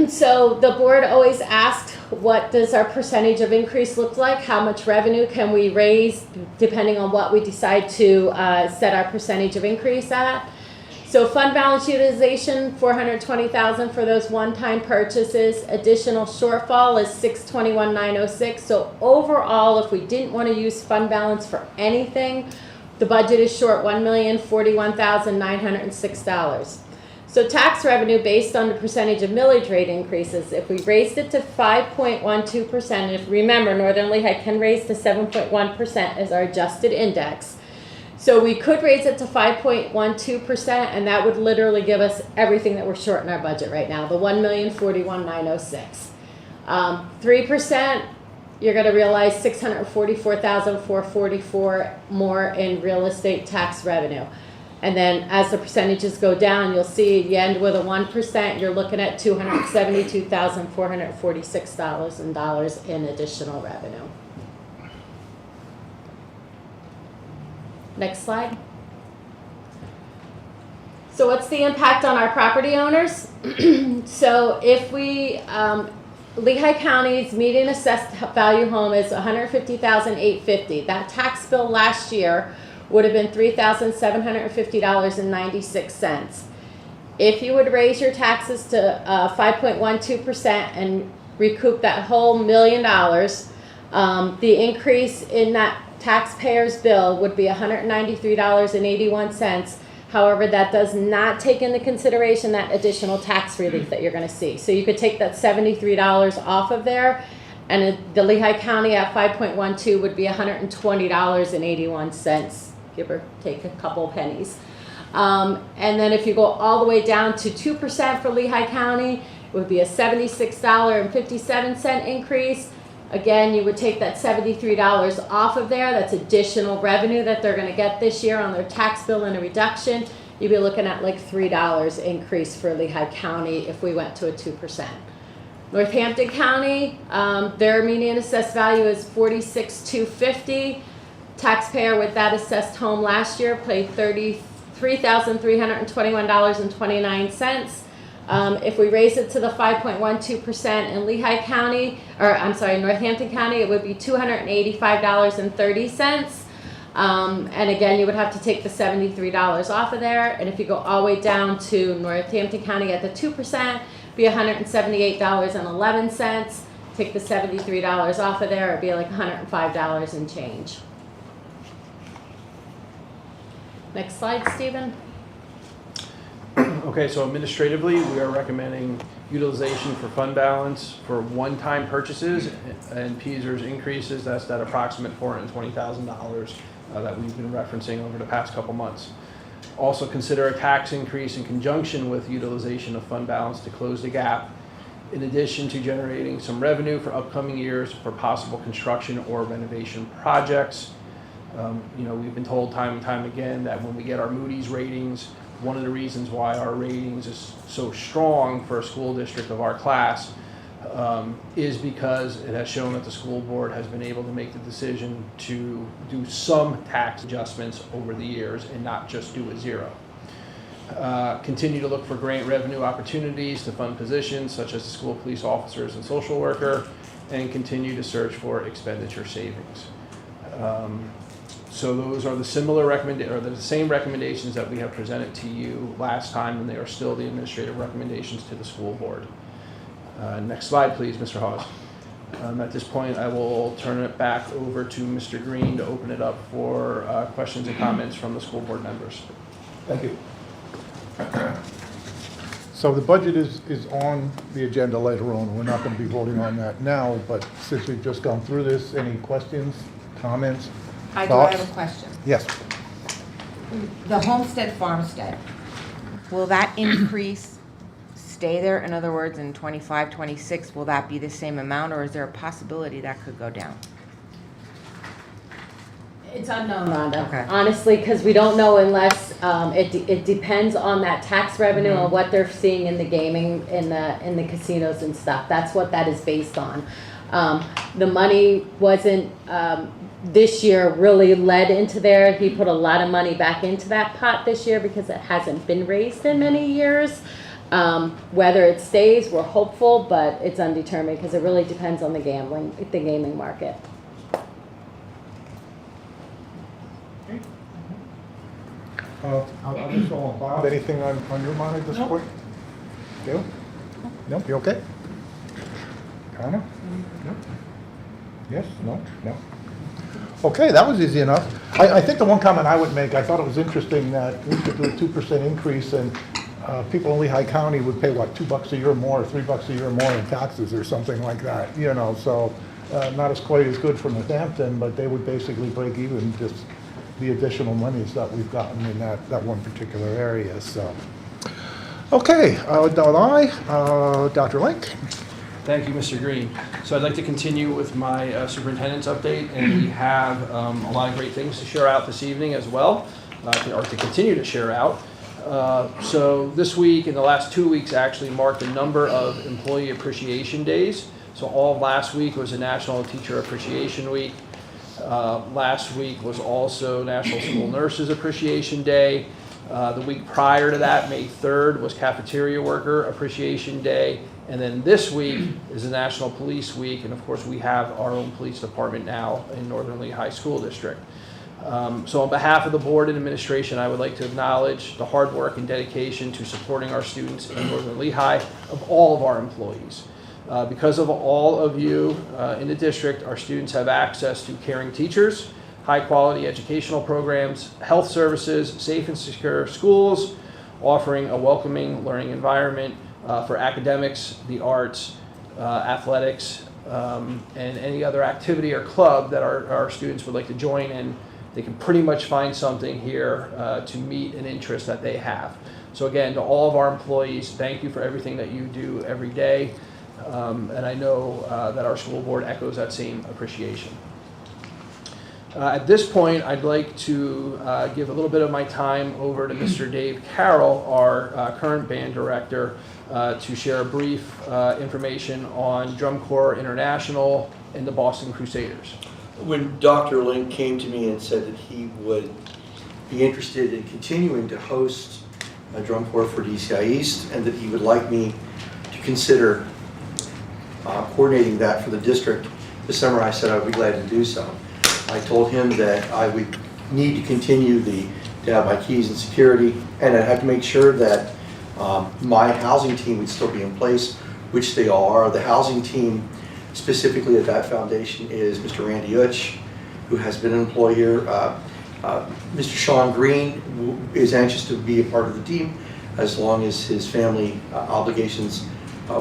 So the board always asked, what does our percentage of increase look like? How much revenue can we raise depending on what we decide to set our percentage of increase at? So fund balance utilization, $420,000 for those one-time purchases. Additional shortfall is $621,906. So overall, if we didn't want to use fund balance for anything, the budget is short $1,041,906. So tax revenue based on the percentage of millage rate increases, if we raised it to 5.12%, and if remember, Northern Lehigh can raise to 7.1% as our adjusted index. So we could raise it to 5.12%, and that would literally give us everything that we're short in our budget right now, the $1,041,906. 3%, you're going to realize $644,444 more in real estate tax revenue. And then as the percentages go down, you'll see you end with a 1%, you're looking at $272,446 in additional revenue. Next slide. So what's the impact on our property owners? So if we, Lehigh County's median assessed value home is $150,850. That tax bill last year would have been $3,750.96. If you would raise your taxes to 5.12% and recoup that whole $1 million, the increase in that taxpayer's bill would be $193.81. However, that does not take into consideration that additional tax relief that you're going to see. So you could take that $73 off of there, and the Lehigh County at 5.12 would be $120.81, give or take a couple pennies. And then if you go all the way down to 2% for Lehigh County, it would be a $76.57 increase. Again, you would take that $73 off of there. That's additional revenue that they're going to get this year on their tax bill and a reduction. You'd be looking at like $3 increase for Lehigh County if we went to a 2%. Northampton County, their median assessed value is $46,250. Taxpayer with that assessed home last year paid $33,321.29. If we raise it to the 5.12% in Lehigh County, or I'm sorry, Northampton County, it would be $285.30. And again, you would have to take the $73 off of there. And if you go all the way down to Northampton County at the 2%, be $178.11. Take the $73 off of there, it'd be like $105 and change. Next slide, Stephen. Okay, so administratively, we are recommending utilization for fund balance for one-time purchases and PSERS increases. That's that approximate $420,000 that we've been referencing over the past couple months. Also consider a tax increase in conjunction with utilization of fund balance to close the gap, in addition to generating some revenue for upcoming years for possible construction or renovation projects. We've been told time and time again that when we get our Moody's ratings, one of the reasons why our ratings is so strong for a school district of our class is because it has shown that the school board has been able to make the decision to do some tax adjustments over the years and not just do a zero. Continue to look for grant revenue opportunities to fund positions such as the school police officers and social worker, and continue to search for expenditure savings. So those are the the same recommendations that we have presented to you last time, and they are still the administrative recommendations to the school board. Next slide, please, Mr. Hawes. At this point, I will turn it back over to Mr. Green to open it up for questions and comments from the school board members. Thank you. So the budget is on the agenda later on. We're not going to be voting on that now, but since we've just gone through this, any questions, comments? I Thoughts? have a question. Yes. The homestead farmstead, will that increase stay there? In other words, in 25, 26, will that be the same amount, or is there a possibility that could go down? It's unknown, Rhonda. Okay. Honestly, because we don't know unless it depends on that tax revenue and what they're seeing in the gaming, in the casinos and stuff. That's what that is based on. The money wasn't this year really led into there. He put a lot of money back into that pot this year because it hasn't been raised in many years. Whether it stays, we're hopeful, but it's undetermined because it really depends on the gaming market. Bob, anything on your mind at this point? Gail? No, you okay? Anna? No? Yes, no, no? Okay, that was easy enough. I think the one comment I would make, I thought it was interesting that we could do a 2% increase and people in Lehigh County would pay, what, $2 a year more, or $3 a year more in taxes or something like that, you know, so not as quite as good for Northampton, but they would basically break even just the additional monies that we've gotten in that one particular area, so. Okay, Dr. Link. Thank you, Mr. Green. So I'd like to continue with my superintendent's update, and we have a lot of great things to share out this evening as well, or to continue to share out. So this week and the last 2 weeks actually marked a number of employee appreciation days. So all of last week was a National Teacher Appreciation Week. Last week was also National School Nurses Appreciation Day. The week prior to that, May 3rd, was Cafeteria Worker Appreciation Day. And then this week is the National Police Week. And of course, we have our own police department now in Northern Lehigh School District. So on behalf of the board and administration, I would like to acknowledge the hard work and dedication to supporting our students in Northern Lehigh of all of our employees. Because of all of you in the district, our students have access to caring teachers, high-quality educational programs, health services, safe and secure schools, offering a welcoming learning environment for academics, the arts, athletics, and any other activity or club that our students would like to join in. They can pretty much find something here to meet an interest that they have. So again, to all of our employees, thank you for everything that you do every day. And I know that our school board echoes that same appreciation. At this point, I'd like to give a little bit of my time over to Mr. Dave Carroll, our current band director, to share a brief information on Drum Corps International and the Boston Crusaders. When Dr. Link came to me and said that he would be interested in continuing to host a Drum Corps for DCI East and that he would like me to consider coordinating that for the district this summer, I said I would be glad to do so. I told him that I would need to continue to have my keys and security, and I'd have to make sure that my housing team would still be in place, which they all are. The housing team specifically at that foundation is Mr. Randy Utch, who has been an employee here. Mr. Sean Green is anxious to be a part of the team as long as his family obligations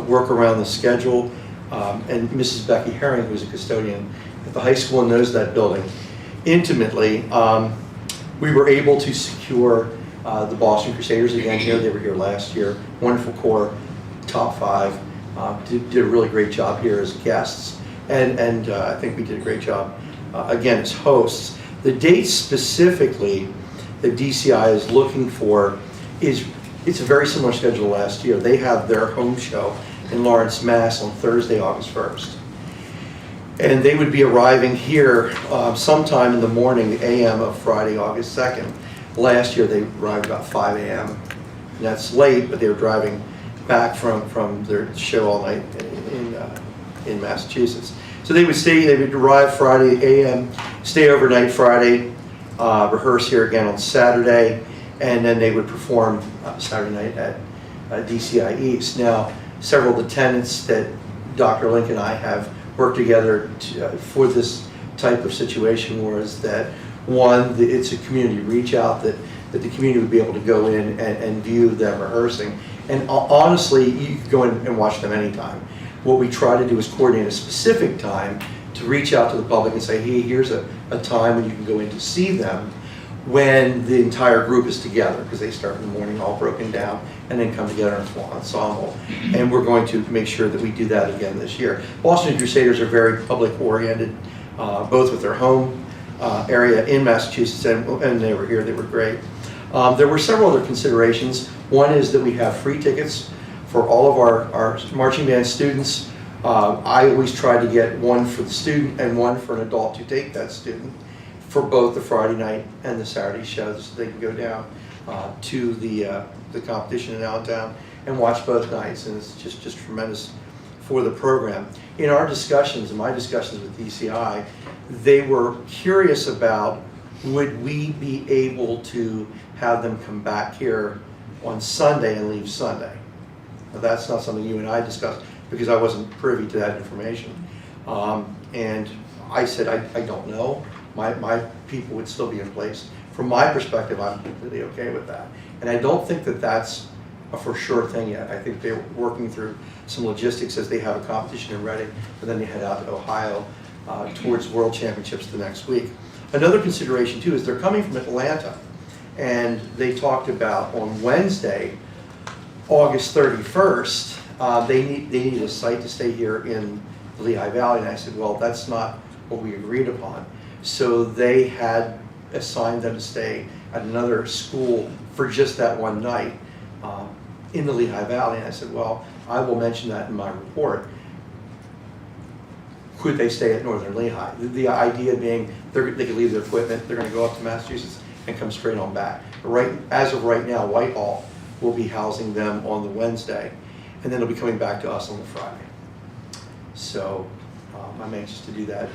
work around the schedule. And Mrs. Becky Herring, who's a custodian at the high school and knows that building intimately. We were able to secure the Boston Crusaders again here. They were here last year. Wonderful corps, top 5. Did a really great job here as guests. And I think we did a great job again as hosts. The dates specifically that DCI is looking for it's a very similar schedule to last year. They have their home show in Lawrence, Mass on Thursday, August 1st. And they would be arriving here sometime in the morning, the AM of Friday, August 2nd. Last year they arrived about 5 a.m. And that's late, but they were driving back from their show all night in Massachusetts. So they would arrive Friday AM, stay overnight Friday, rehearse here again on Saturday, and then they would perform Saturday night at DCI East. Now, several of the tenants that Dr. Link and I have worked together for this type of situation was that, one, it's a community reach out that the community would be able to go in and view them rehearsing. And honestly, you can go in and watch them anytime. What we try to do is coordinate a specific time to reach out to the public and say, hey, here's a time when you can go in to see them when the entire group is together, because they start in the morning all broken down and then come together in a full ensemble. And we're going to make sure that we do that again this year. Boston Crusaders are very public oriented, both with their home area in Massachusetts and they were here, they were great. There were several other considerations. One is that we have free tickets for all of our marching band students I always try to get one for the student and one for an adult to take that student for both the Friday night and the Saturday shows, so they can go down to the competition in Allentown and watch both nights, and it's just tremendous for the program. In our discussions, in my discussions with DCI, they were curious about would we be able to have them come back here on Sunday and leave Sunday. Now, that's not something you and I discussed because I wasn't privy to that information. And I said, I don't know. My people would still be in place. From my perspective, I'm completely okay with that. And I don't think that that's a for sure thing yet. I think they're working through some logistics as they have a competition in Reading, and then they head out to Ohio towards World Championships the next week. Another consideration too is they're coming from Atlanta, and they talked about on Wednesday, August 31st, they need a site to stay here in the Lehigh Valley, and I said, well, that's not what we agreed upon. So they had assigned them to stay at another school for just that one night in the Lehigh Valley, and I said, well, I will mention that in my report. Could they stay at Northern Lehigh? The idea being they could leave their equipment, they're going to go up to Massachusetts and come straight on back. But as of right now, Whitehall will be housing them on the Wednesday, and then they'll be coming back to us on the Friday. So I'm anxious to do that.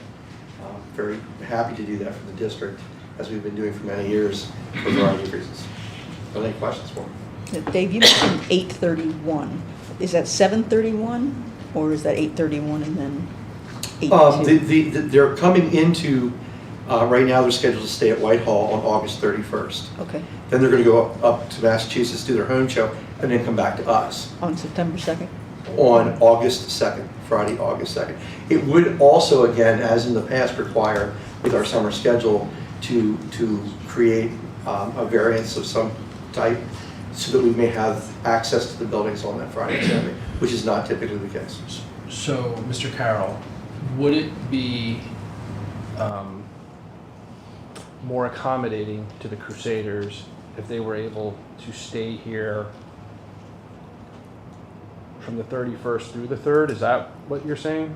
Very happy to do that for the district, as we've been doing for many years for a variety of reasons. Are there any questions for me? Dave, you mentioned 8:31. Is that 7:31, or is that 8:31 and then 8:02? They're coming into, right now they're scheduled to stay at Whitehall on August 31st. Okay, Then they're going to go up to Massachusetts, do their home show, and then come back to us on September 2nd? on August 2nd, Friday, August 2nd. It would also, again, as in the past, require with our summer schedule to create a variance of some type so that we may have access to the buildings on that Friday and Saturday, which is not typically the case. So, Mr. Carroll, would it be more accommodating to the Crusaders if they were able to stay here from the 31st through the 3rd? Is that what you're saying?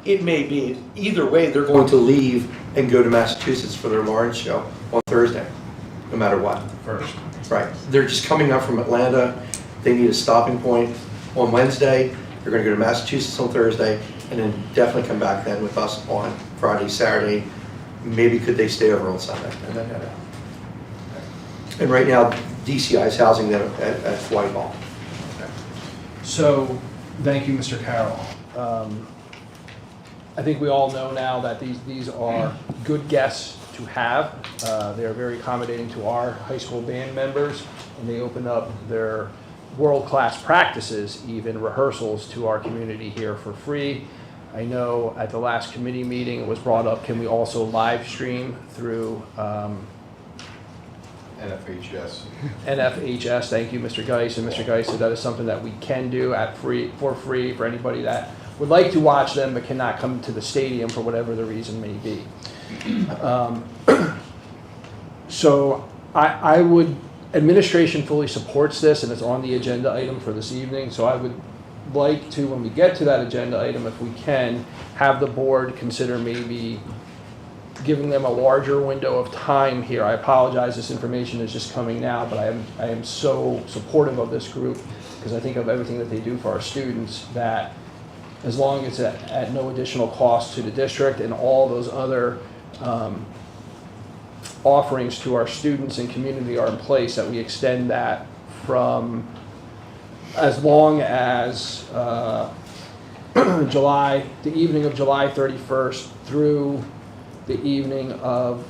It may be. Either way, they're going to leave and go to Massachusetts for their Lawrence show on Thursday, no matter what. First. Right. They're just coming up from Atlanta. They need a stopping point on Wednesday. They're going to go to Massachusetts on Thursday, and then definitely come back then with us on Friday, Saturday. Maybe could they stay over on Sunday and then head out. And right now, DCI is housing them at Whitehall. So, thank you, Mr. Carroll. I think we all know now that these are good guests to have. They are very accommodating to our high school band members, and they open up their world-class practices, even rehearsals, to our community here for free. I know at the last committee meeting it was brought up, can we also live stream through NFHS, thank you, Mr. Geis. And Mr. Geis said that is something that we can do for free for anybody that would like to watch them but cannot come to the stadium for whatever the reason may be. So I would, administration fully supports this, and it's on the agenda item for this evening, so I would like to, when we get to that agenda item, if we can, have the board consider maybe giving them a larger window of time here. I apologize, this information is just coming now, but I am so supportive of this group because I think of everything that they do for our students, that as long as it's at no additional cost to the district and all those other offerings to our students and community are in place, that we extend that from as long as the evening of July 31st through the evening of,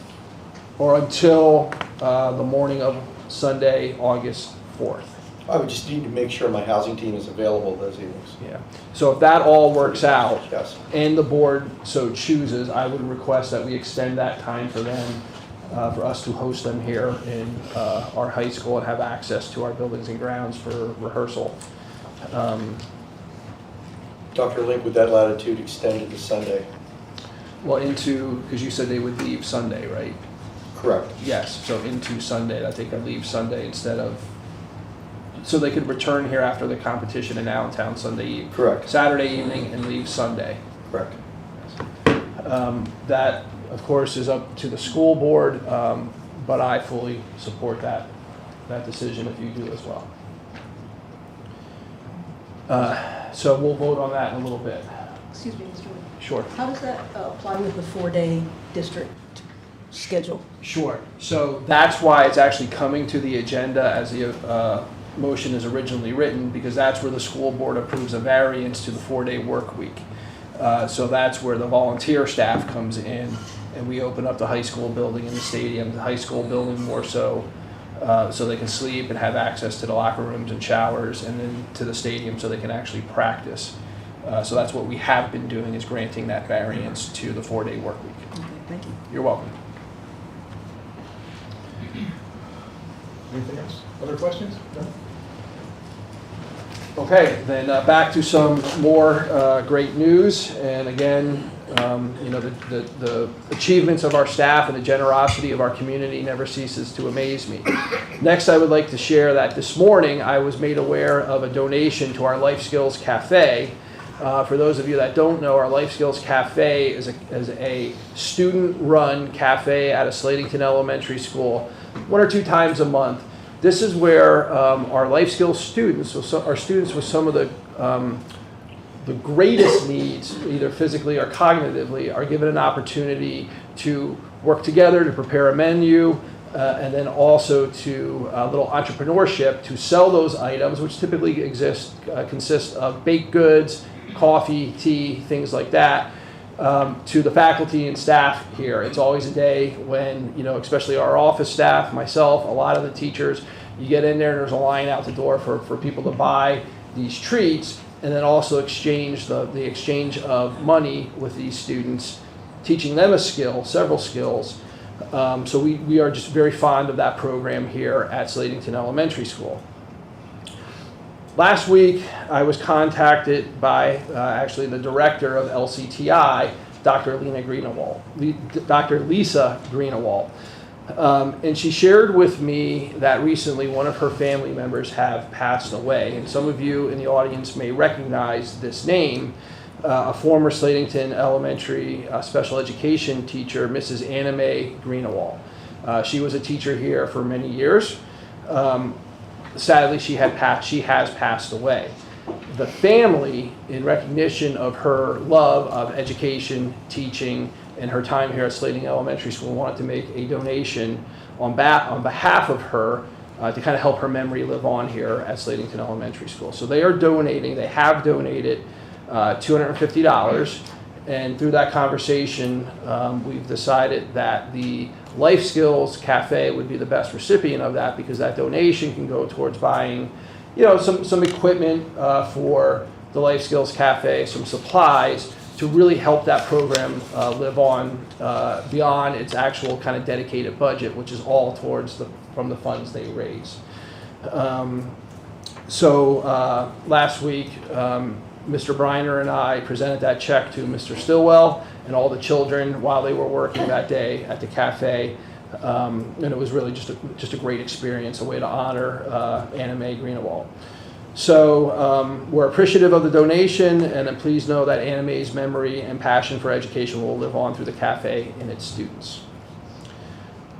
or until the morning of Sunday, August 4th. I would just need to make sure my housing team is available those evenings. Yeah. So if that all works out, Yes. and the board so chooses, I would request that we extend that time for them, for us to host them here in our high school and have access to our buildings and grounds for rehearsal. Dr. Link, would that latitude extend to Sunday? Well, because you said they would leave Sunday, right? Correct. Yes, so into Sunday, that they could leave Sunday instead of so they could return here after the competition in Allentown Sunday evening. Correct. Saturday evening and leave Sunday. Correct. That, of course, is up to the school board, but I fully support that decision if you do as well. So we'll vote on that in a little bit. Excuse me, Mr. Wood. Sure. How does that apply with the 4-day district schedule? Sure. So that's why it's actually coming to the agenda as the motion is originally written, because that's where the school board approves a variance to the 4-day work week. So that's where the volunteer staff comes in, and we open up the high school building and the stadium, the high school building more so they can sleep and have access to the locker rooms and showers, and then to the stadium so they can actually practice. So that's what we have been doing, is granting that variance to the 4-day work week. Okay, thank you. You're welcome. Anything else? Other questions? No? Okay, then back to some more great news. And again, the achievements of our staff and the generosity of our community never ceases to amaze me. Next, I would like to share that this morning I was made aware of a donation to our Life Skills Cafe. For those of you that don't know, our Life Skills Cafe is a student-run cafe at a Slatington Elementary School 1 or 2 times a month. This is where our life skills students, our students with some of the greatest needs, either physically or cognitively, are given an opportunity to work together to prepare a menu, and then also to a little entrepreneurship to sell those items, which typically consist of baked goods, coffee, tea, things like that, to the faculty and staff here. It's always a day when, especially our office staff, myself, a lot of the teachers, you get in there and there's a line out the door for people to buy these treats, and then also exchange the exchange of money with these students, teaching them a skill, several skills. So we are just very fond of that program here at Slatington Elementary School. Last week, I was contacted by actually the director of LCTI, Dr. Lisa Greenawalt. And she shared with me that recently one of her family members have passed away. And some of you in the audience may recognize this name, a former Slatington Elementary special education teacher, Mrs. Anna Mae Greenawalt. She was a teacher here for many years. Sadly, she has passed away. The family, in recognition of her love of education, teaching, and her time here at Slatington Elementary School, wanted to make a donation on behalf of her to kind of help her memory live on here at Slatington Elementary School. So they have donated $250, and through that conversation, we've decided that the Life Skills Cafe would be the best recipient of that, because that donation can go towards buying, some equipment for the Life Skills Cafe, some supplies to really help that program live on beyond its actual kind of dedicated budget, which is all towards from the funds they raise. So last week, Mr. Briner and I presented that check to Mr. Stillwell and all the children while they were working that day at the cafe. And it was really just a great experience, a way to honor Anna Mae Greenawalt. So we're appreciative of the donation, and then please know that Anna Mae's memory and passion for education will live on through the cafe and its students.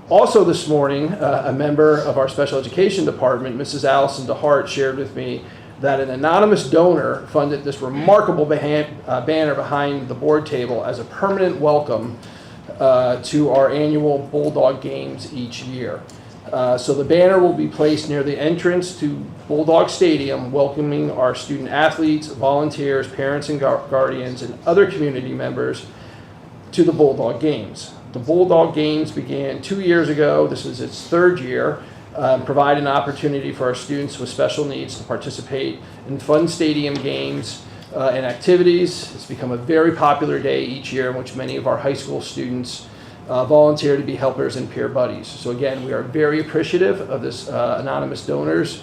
Also this morning, a member of our special education department, Mrs. Allison DeHart, shared with me that an anonymous donor funded this remarkable banner behind the board table as a permanent welcome to our annual Bulldog Games each year. So the banner will be placed near the entrance to Bulldog Stadium, welcoming our student athletes, volunteers, parents and guardians, and other community members to the Bulldog Games. The Bulldog Games began 2 years ago. This is its 3rd year. Provide an opportunity for our students with special needs to participate in fun stadium games and activities. It's become a very popular day each year in which many of our high school students volunteer to be helpers and peer buddies. So again, we are very appreciative of this anonymous donor's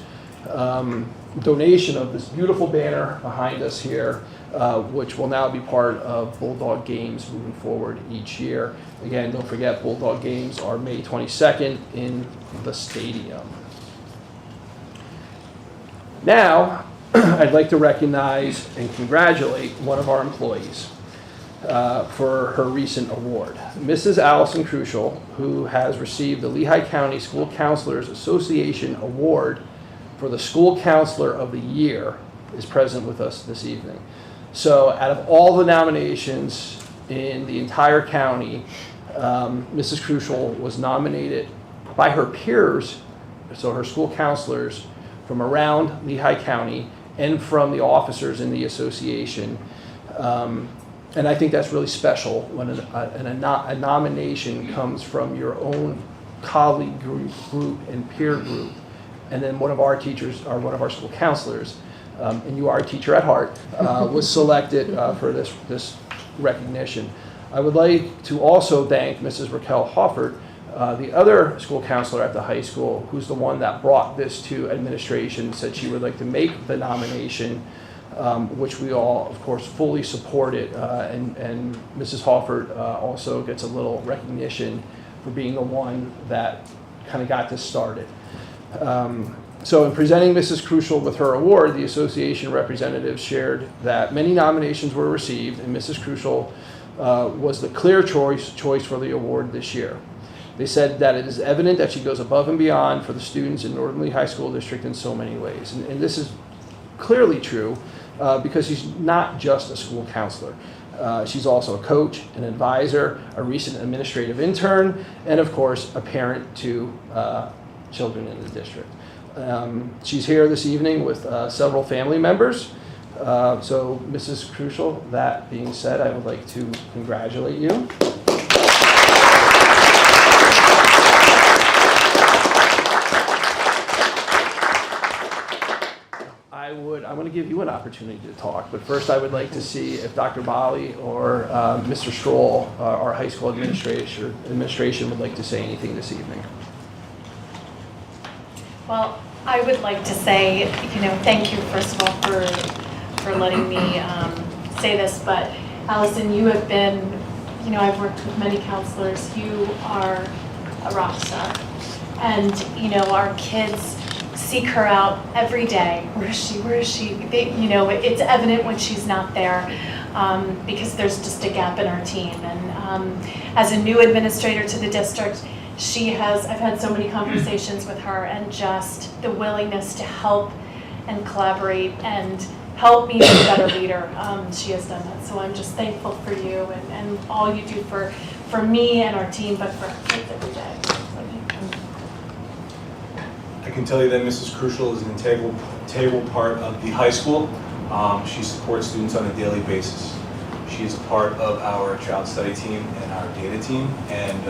donation of this beautiful banner behind us here, which will now be part of Bulldog Games moving forward each year. Again, don't forget, Bulldog Games are May 22nd in the stadium. Now, I'd like to recognize and congratulate one of our employees for her recent award. Mrs. Allison Crucial, who has received the Lehigh County School Counselors Association Award for the School Counselor of the Year, is present with us this evening. So out of all the nominations in the entire county, Mrs. Crucial was nominated by her peers, so her school counselors from around Lehigh County and from the officers in the association. And I think that's really special when a nomination comes from your own colleague group and peer group. And then one of our teachers, or one of our school counselors, and you are a teacher at heart, was selected for this recognition. I would like to also thank Mrs. Raquel Hoffert, the other school counselor at the high school, who's the one that brought this to administration, said she would like to make the nomination, which we all, of course, fully supported. And Mrs. Hoffert also gets a little recognition for being the one that kind of got this started. So in presenting Mrs. Crucial with her award, the association representatives shared that many nominations were received, and Mrs. Crucial was the clear choice for the award this year. They said that it is evident that she goes above and beyond for the students in Northern Lehigh School District in so many ways. And this is clearly true because she's not just a school counselor. She's also a coach, an advisor, a recent administrative intern, and of course, a parent to children in the district. She's here this evening with several family members. So Mrs. Crucial, that being said, I would like to congratulate you. I'm going to give you an opportunity to talk, but first I would like to see if Dr. Bali or Mr. Stroll, our high school administration would like to say anything this evening. Well, I would like to say, thank you first of all for letting me say this, but Allison, you have been, I've worked with many counselors. You are a rock star, and our kids seek her out every day. Where is she? Where is she? It's evident when she's not there because there's just a gap in our team. And as a new administrator to the district, I've had so many conversations with her, and just the willingness to help and collaborate and help me be a better leader. She has done that. So I'm just thankful for you and all you do for me and our team, but for our kids every day. I can tell you that Mrs. Crucial is an integral part of the high school. She supports students on a daily basis. She is a part of our child study team and our data team, and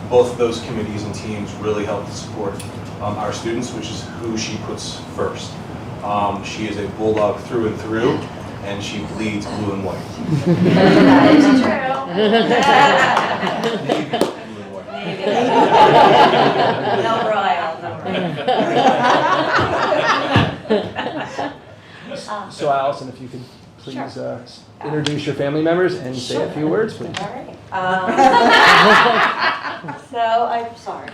both of those committees and teams really help to support our students, which is who she puts first. She is a bulldog through and through, and she bleeds blue and white. That is true. Navy blue and white. No royal. So Allison, if you could please introduce your family members and say a few words, please. All right. I'm sorry.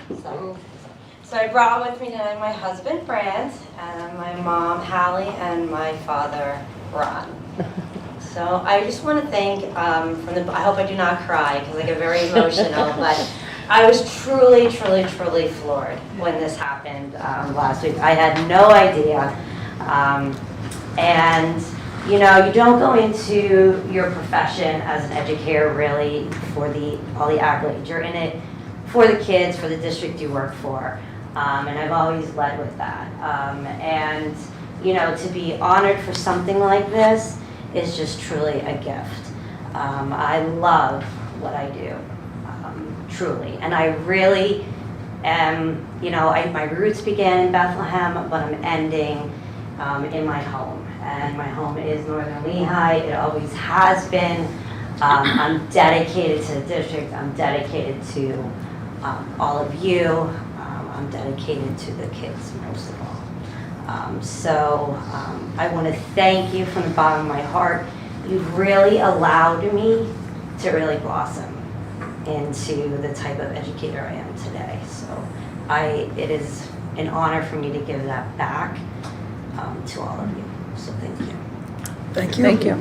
So I brought with me tonight my husband, Brant, and my mom, Hallie, and my father, Ron. So I just want to thank, I hope I do not cry because I get very emotional, but I was truly, truly, truly floored when this happened last week. I had no idea. And you don't go into your profession as an educator really for all the accolades. You're in it for the kids, for the district you work for. And I've always led with that. And to be honored for something like this is just truly a gift. I love what I do, truly. And I really am, my roots began in Bethlehem, but I'm ending in my home. And my home is Northern Lehigh. It always has been. I'm dedicated to the district. I'm dedicated to all of you. I'm dedicated to the kids most of all. So I want to thank you from the bottom of my heart. You've really allowed me to really blossom into the type of educator I am today. So it is an honor for me to give that back. to all of you. So thank you. Thank you. Thank you.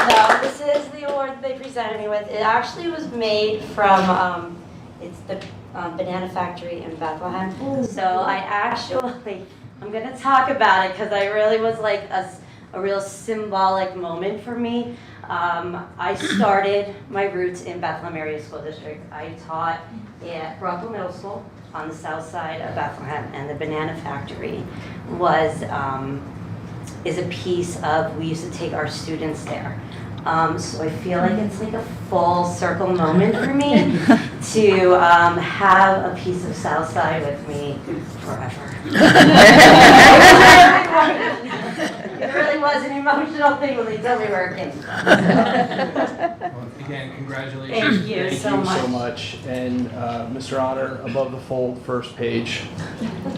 No, this is the award that they presented me with. It actually was made from, it's the Banana Factory in Bethlehem. So I actually, I'm gonna talk about it because I really was like a real symbolic moment for me. I started my roots in Bethlehem Area School District. I taught at Brockville Middle School on the south side of Bethlehem, and the Banana Factory was, is a piece of, we used to take our students there. So I feel like it's like a full circle moment for me to have a piece of Southside with me forever. It really was an emotional thing when they told me we were kids. Again, congratulations. Thank you so Thank you so much. And Mr. Honor, above the fold, first page,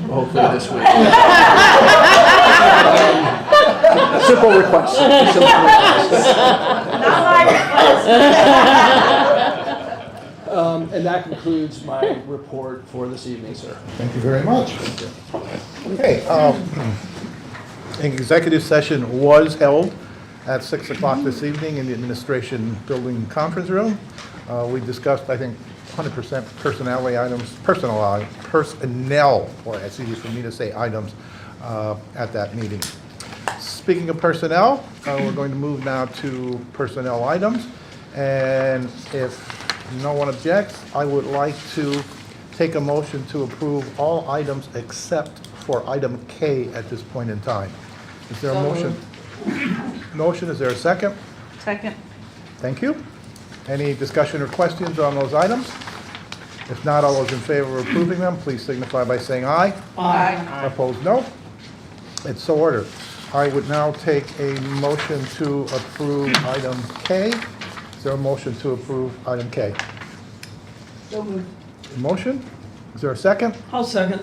hopefully this week. Simple request. Simple request. Not my request. And that concludes my report for this evening, sir. Thank you very much. Okay, an executive session was held at 6 o'clock this evening in the administration building conference room. We discussed, I think, 100% personnel items, personnel, or it's easy for me to say items, at that meeting. Speaking of personnel, we're going to move now to personnel items. And if no one objects, I would like to take a motion to approve all items except for item K at this point in time. Is there a motion? Motion, is there a second? Second. Thank you. Any discussion or questions on those items? If not, all those in favor of approving them, please signify by saying aye. Aye. Opposed, no. It's so ordered. I would now take a motion to approve item K. Is there a motion to approve item K? So moved. Motion? Is there a second? I'll second.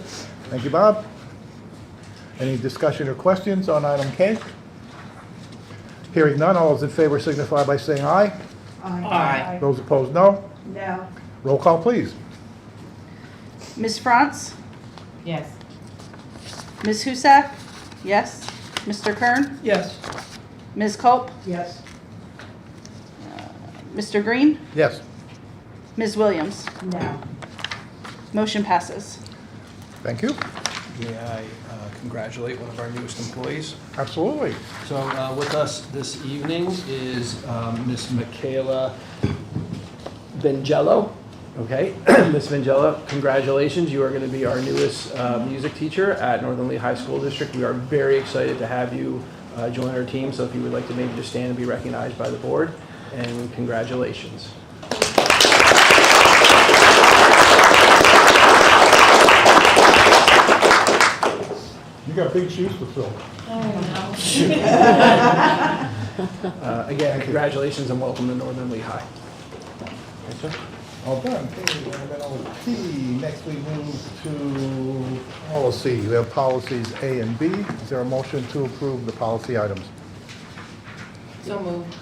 Thank you, Bob. Any discussion or questions on item K? Hearing none, all those in favor signify by saying aye. Aye. Those opposed, no. No. Roll call, please. Ms. Franz? Yes. Ms. Husak? Yes. Mr. Kern? Yes. Ms. Culp? Yes. Mr. Green? Yes. Ms. Williams? No. Motion passes. Thank you. May I congratulate one of our newest employees? Absolutely. So with us this evening is Miss Michaela Vangello. Okay, Miss Vangello, congratulations. You are going to be our newest music teacher at Northern Lehigh School District. We are very excited to have you join our team. So if you would like to maybe just stand and be recognized by the board, and congratulations. You got big shoes to fill. Again, congratulations and welcome to Northern Lehigh. All done. Okay, and then let's see. Next we move to policy. We have policies A and B. Is there a motion to approve the policy items? So moved.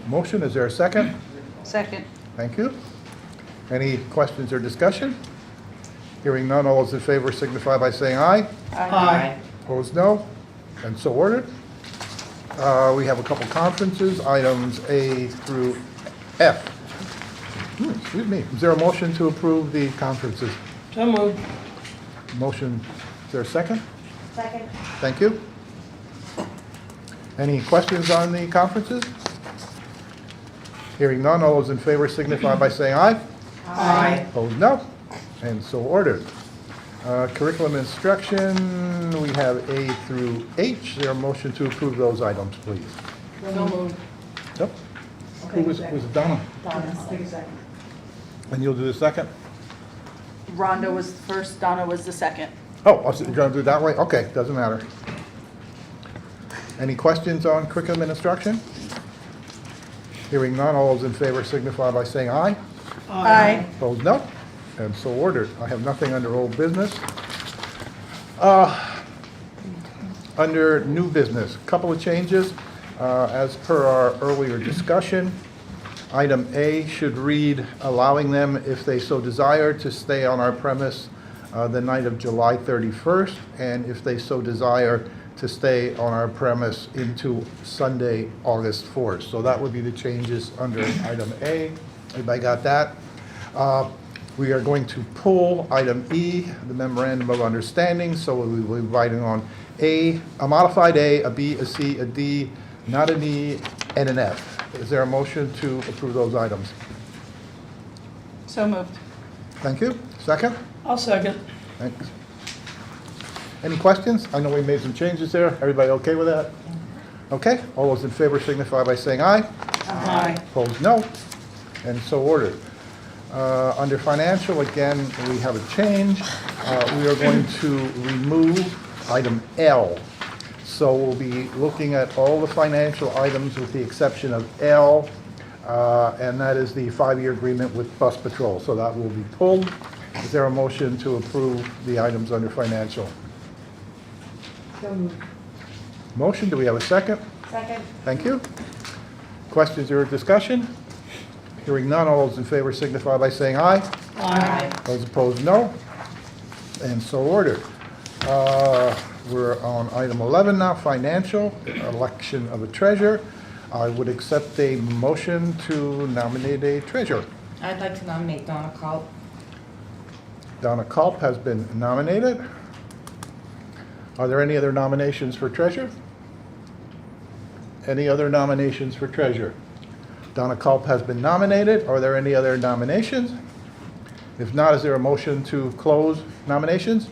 Motion, is there a second? Second. Thank you. Any questions or discussion? Hearing none, all those in favor signify by saying aye. Aye. Opposed, no. And so ordered. We have a couple conferences, items A through F. Excuse me. Is there a motion to approve the conferences? So moved. Motion, is there a second? Second. Thank you. Any questions on the conferences? Hearing none, all those in favor signify by saying aye. Aye. Opposed, no. And so ordered. Curriculum instruction, we have A through H. Is there a motion to approve those items, please? So moved. Yep. Who was it, Donna? Take a second. And you'll do the second? Rhonda was first, Donna was the second. Oh, so you're going to do it that way? Okay, doesn't matter. Any questions on curriculum and instruction? Hearing none, all those in favor signify by saying aye. Aye. Opposed, no. And so ordered. I have nothing under old business. Under new business, a couple of changes. As per our earlier discussion, Item A should read, allowing them, if they so desire, to stay on our premise the night of July 31st, and if they so desire, to stay on our premise into Sunday, August 4th. So that would be the changes under item A. Everybody got that? We are going to pull item E, the memorandum of understanding, so we will be writing on a modified A, a B, a C, a D, not an E, and an F. Is there a motion to approve those items? So moved. Thank you. Second? I'll second. Thanks. Any questions? I know we made some changes there. Everybody okay with that? Okay. All those in favor signify by saying aye. Aye. Opposed, no. And so ordered. Under financial, again, we have a change. We are going to remove item L. So we'll be looking at all the financial items with the exception of L, and that is the 5-year agreement with Bus Patrol. So that will be pulled. Is there a motion to approve the items under financial? Motion, do we have a second? Second. Thank you. Questions or discussion? Hearing none, all those in favor signify by saying aye. Aye. Those opposed, no. And so ordered. We're on item 11 now, financial, election of a treasurer. I would accept a motion to nominate a treasurer. I'd like to nominate Donna Culp. Donna Culp has been nominated. Are there any other nominations for treasurer? Any other nominations for treasurer? Donna Culp has been nominated. Are there any other nominations? If not, is there a motion to close nominations?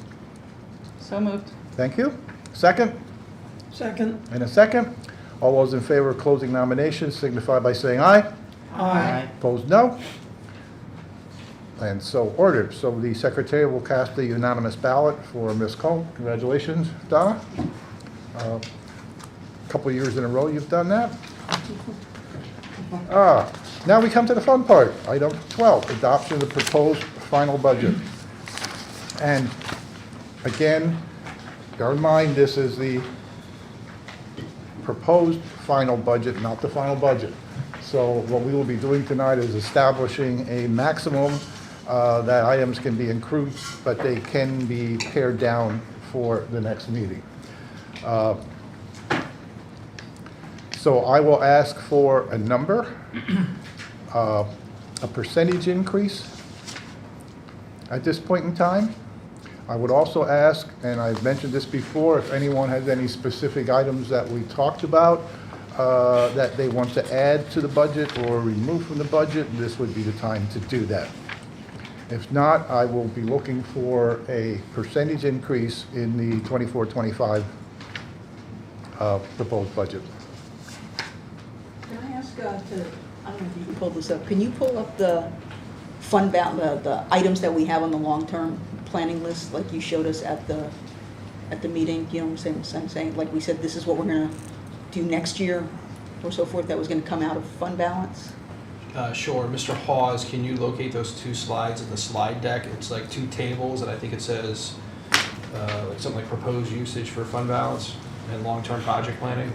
So moved. Thank you. Second? Second. And a second. All those in favor of closing nominations signify by saying aye. Aye. Opposed, no. And so ordered. So the secretary will cast a unanimous ballot for Ms. Culp. Congratulations, Donna. A couple of years in a row you've done that. Now we come to the fun part. Item 12, adoption of the proposed final budget. And again, bear in mind, this is the proposed final budget, not the final budget. So what we will be doing tonight is establishing a maximum that items can be increased, but they can be pared down for the next meeting. So I will ask for a number, a percentage increase at this point in time. I would also ask, and I've mentioned this before, if anyone has any specific items that we talked about that they want to add to the budget or remove from the budget, this would be the time to do that. If not, I will be looking for a percentage increase in the 24-25 proposed budget. Can I ask I don't know if you can pull this up. Can you pull up the fund balance, the items that we have on the long-term planning list, like you showed us at the meeting? You know what I'm saying? Like we said, this is what we're gonna do next year or so forth, that was gonna come out of fund balance? Sure. Mr. Hawes, can you locate those two slides in the slide deck? It's like two tables, and I think it says like something like proposed usage for fund balance and long-term project planning.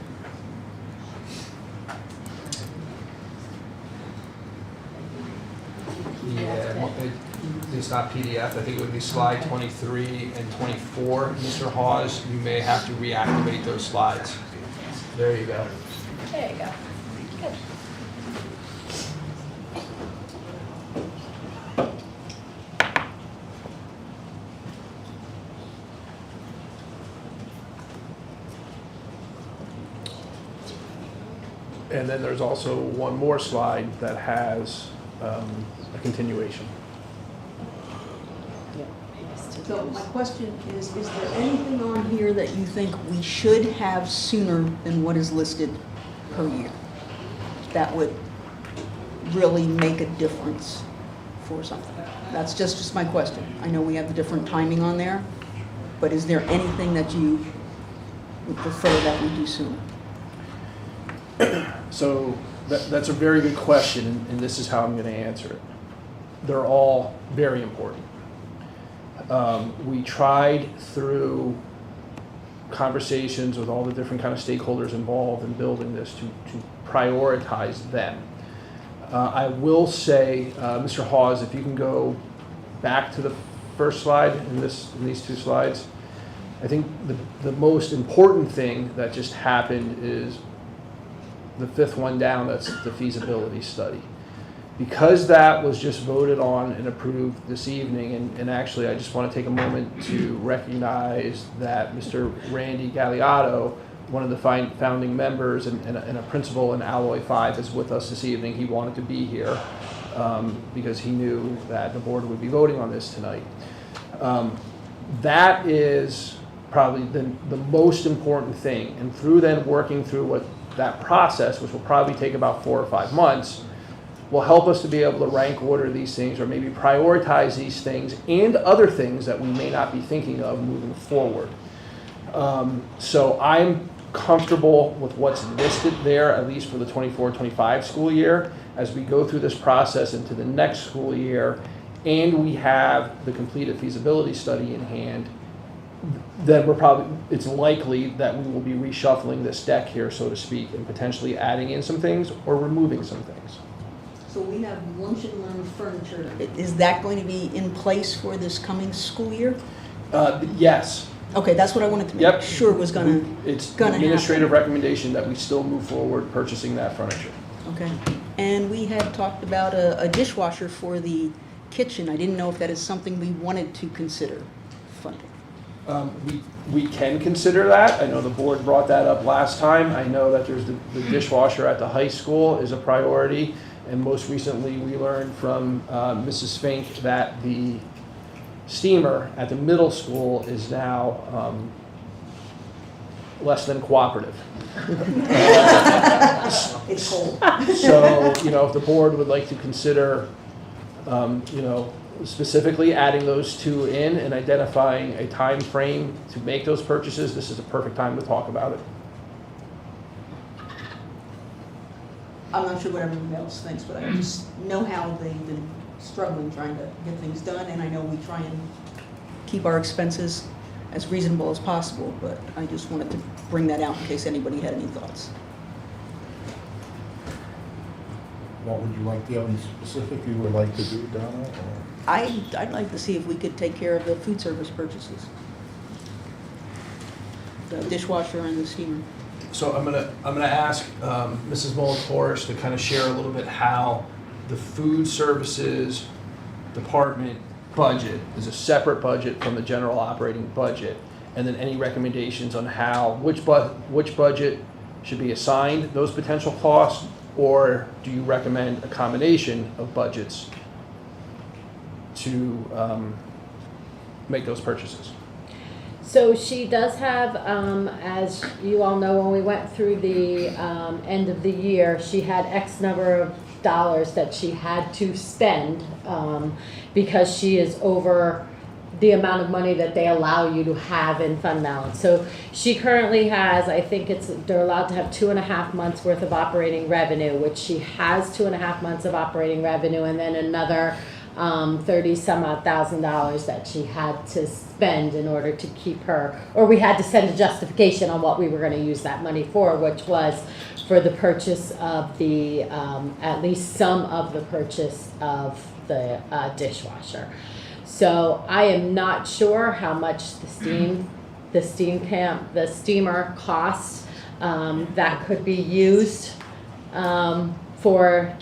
Yeah, it's not PDF. I think it would be slide 23 and 24. Mr. Hawes, you may have to reactivate those slides. There you go. There you go. Good. And then there's also one more slide that has a continuation. So my question is there anything on here that you think we should have sooner than what is listed per year? That would really make a difference for something? That's just my question. I know we have the different timing on there, but is there anything that you would prefer that we do sooner? So that's a very good question, and this is how I'm going to answer it. They're all very important. We tried through conversations with all the different kind of stakeholders involved in building this to prioritize them. I will say, Mr. Hawes, if you can go back to the first slide in these two slides. I think the most important thing that just happened is the fifth one down, that's the feasibility study. Because that was just voted on and approved this evening, and actually I just want to take a moment to recognize that Mr. Randy Galliotto, one of the founding members and a principal in Alloy 5, is with us this evening. He wanted to be here because he knew that the board would be voting on this tonight. That is probably the most important thing. And through then working through that process, which will probably take about 4 or 5 months, will help us to be able to rank order these things or maybe prioritize these things and other things that we may not be thinking of moving forward. So I'm comfortable with what's listed there, at least for the 24-25 school year. As we go through this process into the next school year and we have the completed feasibility study in hand, then it's likely that we will be reshuffling this deck here, so to speak, and potentially adding in some things or removing some things. So we have lunch and learn furniture. Is that going to be in place for this coming school year? Yes. Okay, that's what I wanted to make sure was gonna It's gonna administrative happen. recommendation that we still move forward purchasing that furniture. Okay. And we had talked about a dishwasher for the kitchen. I didn't know if that is something we wanted to consider funding. We can consider that. I know the board brought that up last time. I know that there's the dishwasher at the high school is a priority. And most recently, we learned from Mrs. Fink that the steamer at the middle school is now less than cooperative. It's cold. So, if the board would like to consider, specifically adding those two in and identifying a time frame to make those purchases, this is a perfect time to talk about it. I'm not sure what everyone else thinks, but I just know how they've been struggling trying to get things done, and I know we try and keep our expenses as reasonable as possible, but I just wanted to bring that out in case anybody had any thoughts. What would you like, do you have any specific you would like to do, Donna? or- I'd like to see if we could take care of the food service purchases. The dishwasher and the steamer. So I'm gonna ask Mrs. Molatoris to kind of share a little bit how the food services department budget is a separate budget from the general operating budget, and then any recommendations on which budget should be assigned those potential costs, or do you recommend a combination of budgets to make those purchases? So she does have, as you all know, when we went through the end of the year, she had X number of dollars that she had to spend because she is over the amount of money that they allow you to have in fund balance. So she currently has, I think they're allowed to have 2.5 months worth of operating revenue, which she has 2.5 months of operating revenue, and then another 30 some odd $1,000 that she had to spend in order to keep her, or we had to send a justification on what we were going to use that money for, which was for the purchase of the, at least some of the purchase of the dishwasher. So I am not sure how much the steamer costs that could be used for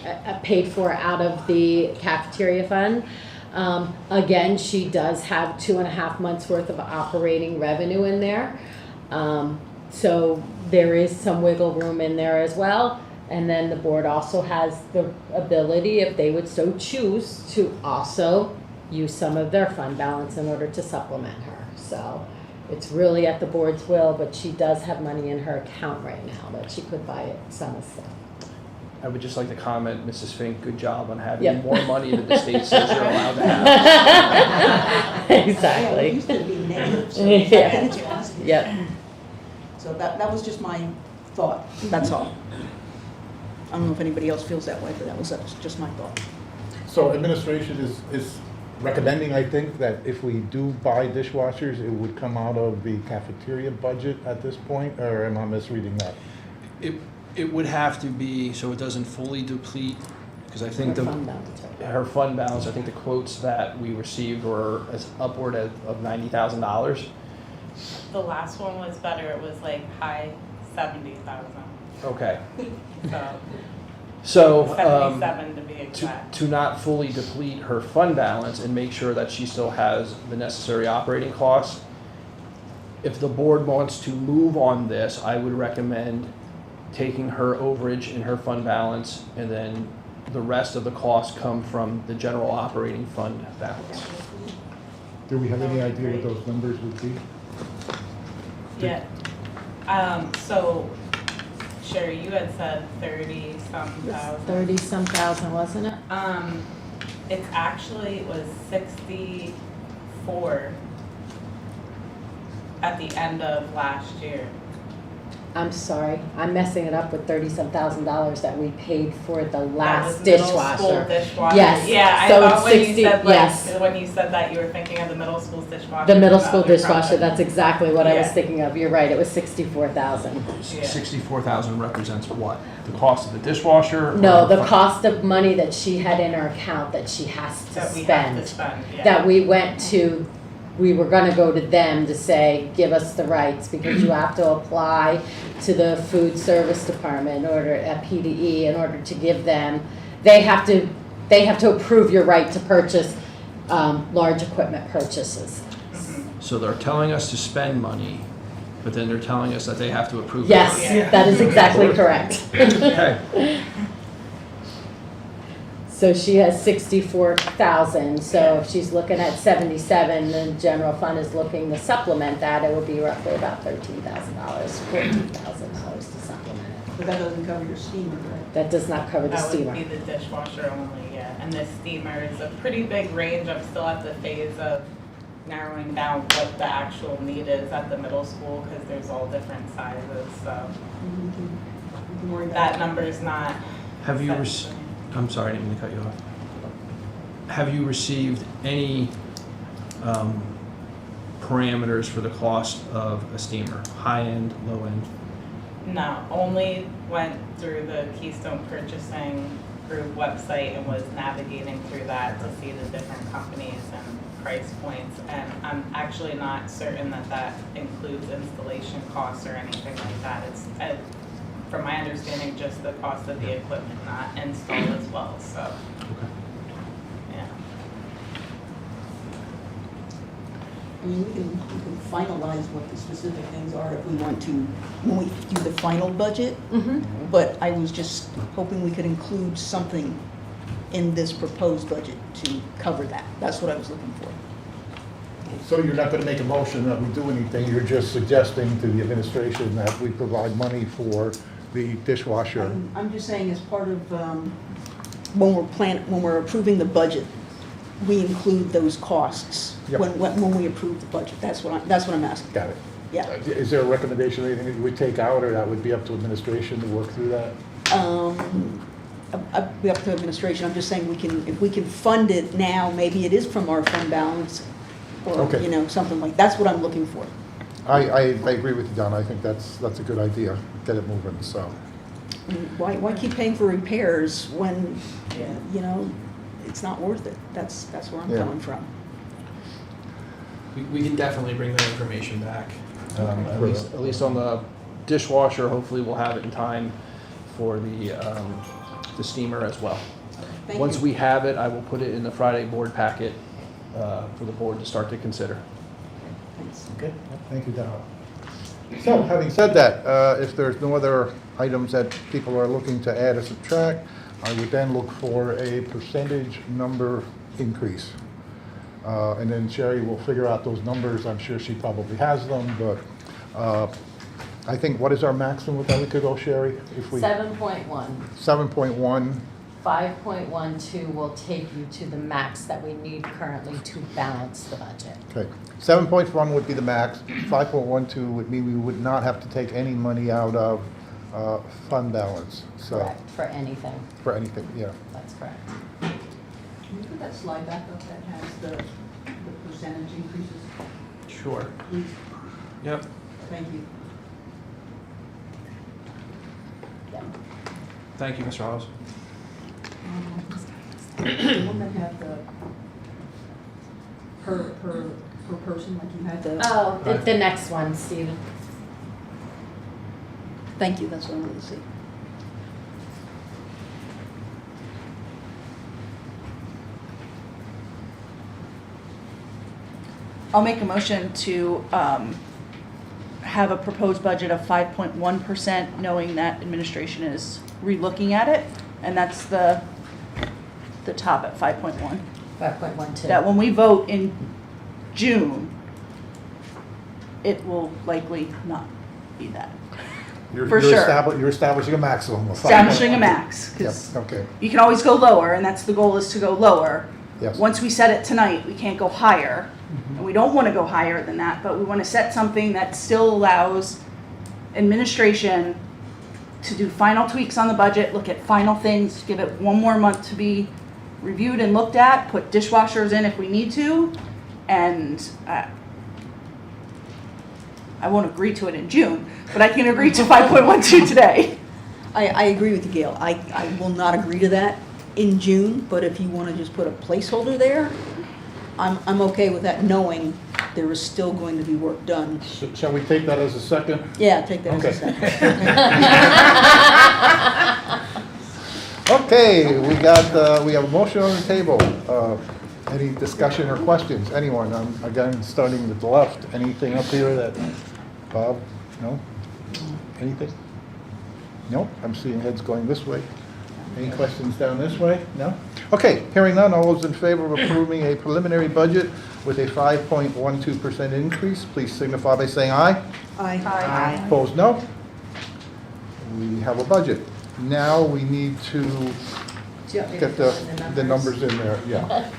paid for out of the cafeteria fund. Again, she does have 2.5 months worth of operating revenue in there. So there is some wiggle room in there as well. And then the board also has the ability, if they would so choose, to also use some of their fund balance in order to supplement her. So it's really at the board's will, but she does have money in her account right now that she could buy some stuff. I would just like to comment, Mrs. Fink, good job on having Yep. more money than the state says you're allowed to have. Exactly. Yeah, it used to be negative, so Yeah. I think it's positive. Yep. So that was just my thought, that's all. I don't know if anybody else feels that way, but that was just my thought. So administration is recommending, I think, that if we do buy dishwashers, it would come out of the cafeteria budget at this point, or am I misreading that? It would have to be, so it doesn't fully deplete Because I think her fund balance, I think the quotes that we received were as upward of $90,000. The last one was better. It was like high 70,000. Okay. So So, 77 to be exact. to not fully deplete her fund balance and make sure that she still has the necessary operating costs, if the board wants to move on this, I would recommend taking her overage in her fund balance, and then the rest of the costs come from the general operating fund balance. Do we have any idea what those numbers would be? Yeah. So Sherry, you had said 30-some thousand. 30-some thousand, wasn't it? It's actually, it was 64 at the end of last year. I'm sorry, I'm messing it up with $30-some thousand that we paid for the That last was middle dishwasher. school dishwasher. Yes. Yeah, I So thought it's when 60 you said yes. when you said that you were thinking of the middle school's dishwasher. The middle for school other dishwasher, project. that's exactly what I was Yeah. thinking of. You're right, it was 64,000. Yeah. 64,000 represents what? The cost of the dishwasher? or No, the fund- cost of money that she had in her account that she has to That we spend. have to spend, yeah. That we went to, we were gonna go to them to say, give us the rights, because you have to apply to the food service department in order, at PDE, in order to give them, they have to approve your right to purchase, large equipment purchases. So they're telling us to spend money, but then they're telling us that they have to approve it. Yes, Yeah. that is exactly correct. Okay. So she has 64,000, so if she's looking at 77, the general fund is looking to supplement that, it would be roughly about $13,000, $14,000 to supplement it. But that doesn't cover your steamer, right? That does not cover the That steamer. would be the dishwasher only, yeah. And the steamer is a pretty big range. I'm still at the phase of narrowing down what the actual need is at the middle school, because there's all different sizes, so We can worry about that number is not. Have you, set. I'm sorry, I didn't mean to cut you off. Have you received any parameters for the cost of a steamer, high end, low end? No, only went through the Keystone Purchasing Group website and was navigating through that to see the different companies and price points. And I'm actually not certain that that includes installation costs or anything like that. It's, from my understanding, just the cost of the equipment, not install as well, so, Okay. yeah. I mean, we can finalize what the specific things are if we want to, when we do the final budget. But I was just hoping we could include something in this proposed budget to cover that. That's what I was looking for. So you're not going to make a motion that we do anything, you're just suggesting to the administration that we provide money for the dishwasher? I'm just saying as part of, when we're approving the budget, we include those costs Yep. when we approve the budget. That's what I'm asking. Got it. Yeah. Is there a recommendation, anything that we take out, or that would be up to administration to work through that? I'd be up to administration. I'm just saying if we can fund it now, maybe it is from our fund balance or, Okay. something like, that's what I'm looking for. I agree with you, Don, I think that's a good idea, get it moving, so. Why keep paying for repairs when, it's not worth it? That's where I'm Yeah. coming from. We can definitely bring that information back. At least on the dishwasher, hopefully we'll have it in time for the steamer as well. Thank Once you. we have it, I will put it in the Friday board packet for the board to start to consider. Thanks. Okay, thank you, Don. So, having said that, if there's no other items that people are looking to add or subtract, I would then look for a percentage number increase. And then Sherry will figure out those numbers. I'm sure she probably has them, but I think, what is our maximum that we could go, Sherry? If we 7.1. 7.1, 5.12 will take you to the max that we need currently to balance the budget. okay. 7.1 would be the max. 5.12 would mean we would not have to take any money out of fund balance, so, Correct, for anything. for anything, yeah. That's correct. Can you put that slide back up that has the percentage increases, Sure. please? Yep. Thank you. Thank you, Mr. Hawes. The one that had the, per person, like you had the. Oh, the next one, Stephen. Thank you, that's what I wanted to see. I'll make a motion to have a proposed budget of 5.1%, knowing that administration is relooking at it, and that's the top at 5.1. 5.12. That when we vote in June, it will likely not be that. For sure. You're establishing a maximum of 5. Establishing a max, because Yep, okay, you can always go lower, and that's the goal, is to go lower. yes. Once we set it tonight, we can't go higher, and we don't want to go higher than that, but we want to set something that still allows administration to do final tweaks on the budget, look at final things, give it one more month to be reviewed and looked at, put dishwashers in if we need to, and I won't agree to it in June, but I can agree to 5.12 today. I agree with you, Gail. I will not agree to that in June, but if you want to just put a placeholder there, I'm okay with that, knowing there is still going to be work done. Shall we take that as a second? Yeah, take that Okay. as a second. Okay, we have a motion on the table. Any discussion or questions? Anyone? Again, starting with the left. Anything up here that, Bob? No? Anything? No? I'm seeing heads going this way. Any questions down this way? No? Okay, hearing none, all those in favor of approving a preliminary budget with a 5.12% increase, please signify by saying aye. Aye. Opposed, no? We have a budget. Now we need to get the numbers in there, yeah.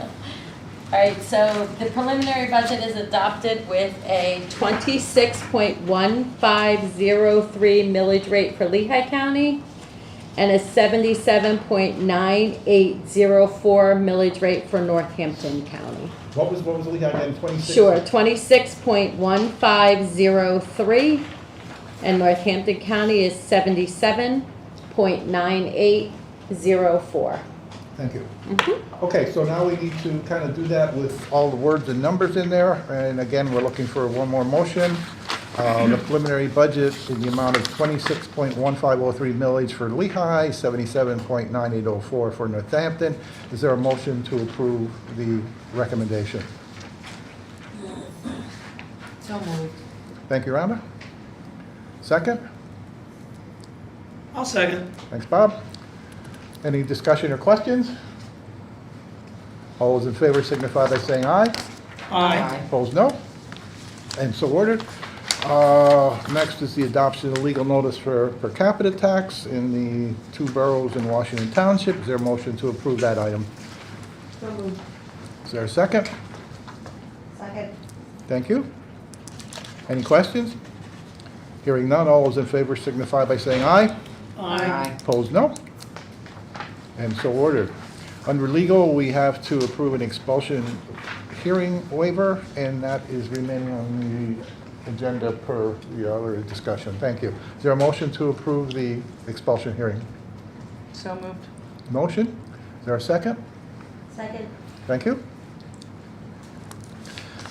All right, so the preliminary budget is adopted with a 26.1503 millage rate for Lehigh County and a 77.9804 millage rate for Northampton County. What was the Lehigh again, 26? Sure, 26.1503, and Northampton County is 77.9804. Thank you. Okay, so now we need to kind of do that with all the words and numbers in there. And again, we're looking for one more motion. The preliminary budget in the amount of 26.1503 millage for Lehigh, 77.9804 for Northampton. Is there a motion to approve the recommendation? So moved. Thank you, Rhonda. Second? I'll second. Thanks, Bob. Any discussion or questions? All those in favor signify by saying aye. Aye. Opposed, no. And so ordered. Next is the adoption of legal notice for per capita tax in the 2 boroughs in Washington Township. Is there a motion to approve that item? So moved. Is there a second? Second. Thank you. Any questions? Hearing none, all those in favor signify by saying aye. Aye. Opposed, no. And so ordered. Under legal, we have to approve an expulsion hearing waiver, and that is remaining on the agenda per the other discussion. Thank you. Is there a motion to approve the expulsion hearing? So moved. Motion? Is there a second? Second. Thank you.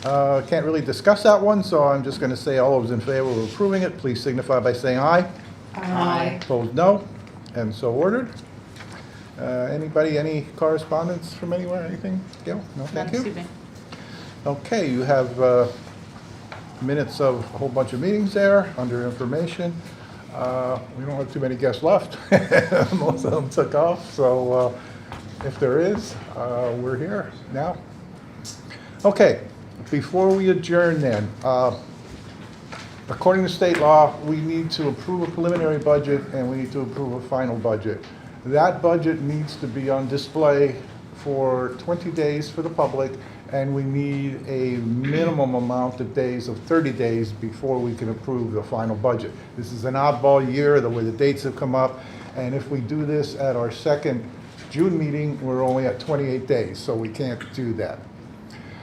Can't really discuss that one, so I'm just going to say all those in favor of approving it, please signify by saying aye. Aye. Opposed, no. And so ordered. Anybody, any correspondence from anywhere, anything? Gail? No, thank you. Okay, you have minutes of a whole bunch of meetings there under information. We don't have too many guests left. Most of them took off, so if there is, we're here now. Okay, before we adjourn then, according to state law, we need to approve a preliminary budget and we need to approve a final budget. That budget needs to be on display for 20 days for the public, and we need a minimum amount of days of 30 days before we can approve the final budget. This is an oddball year, the way the dates have come up, and if we do this at our second June meeting, we're only at 28 days, so we can't do that.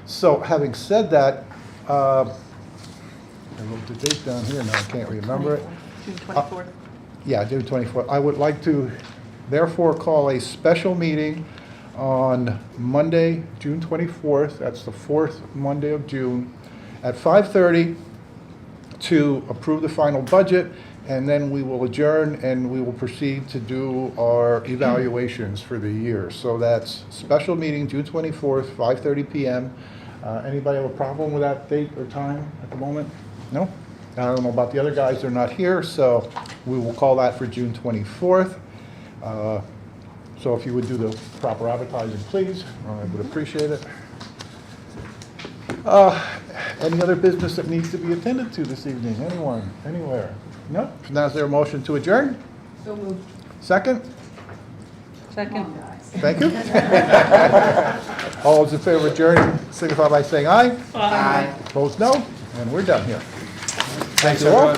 So having said that, I wrote the date down here, now I can't remember it. June 24th. Yeah, June 24th. I would like to therefore call a special meeting on Monday, June 24th, that's the fourth Monday of June, at 5:30 to approve the final budget, and then we will adjourn and we will proceed to do our evaluations for the year. So that's special meeting, June 24th, 5:30 PM. Anybody have a problem with that date or time at the moment? No? I don't know about the other guys, they're not here, so we will call that for June 24th. So if you would do the proper advertising, please, I would appreciate it. Any other business that needs to be attended to this evening? Anyone, anywhere? No? Now is there a motion to adjourn? So moved. Second? Second. Thank you. All those in favor of adjourning, signify by saying aye. Aye. Opposed, no? And we're done here. Thank you all.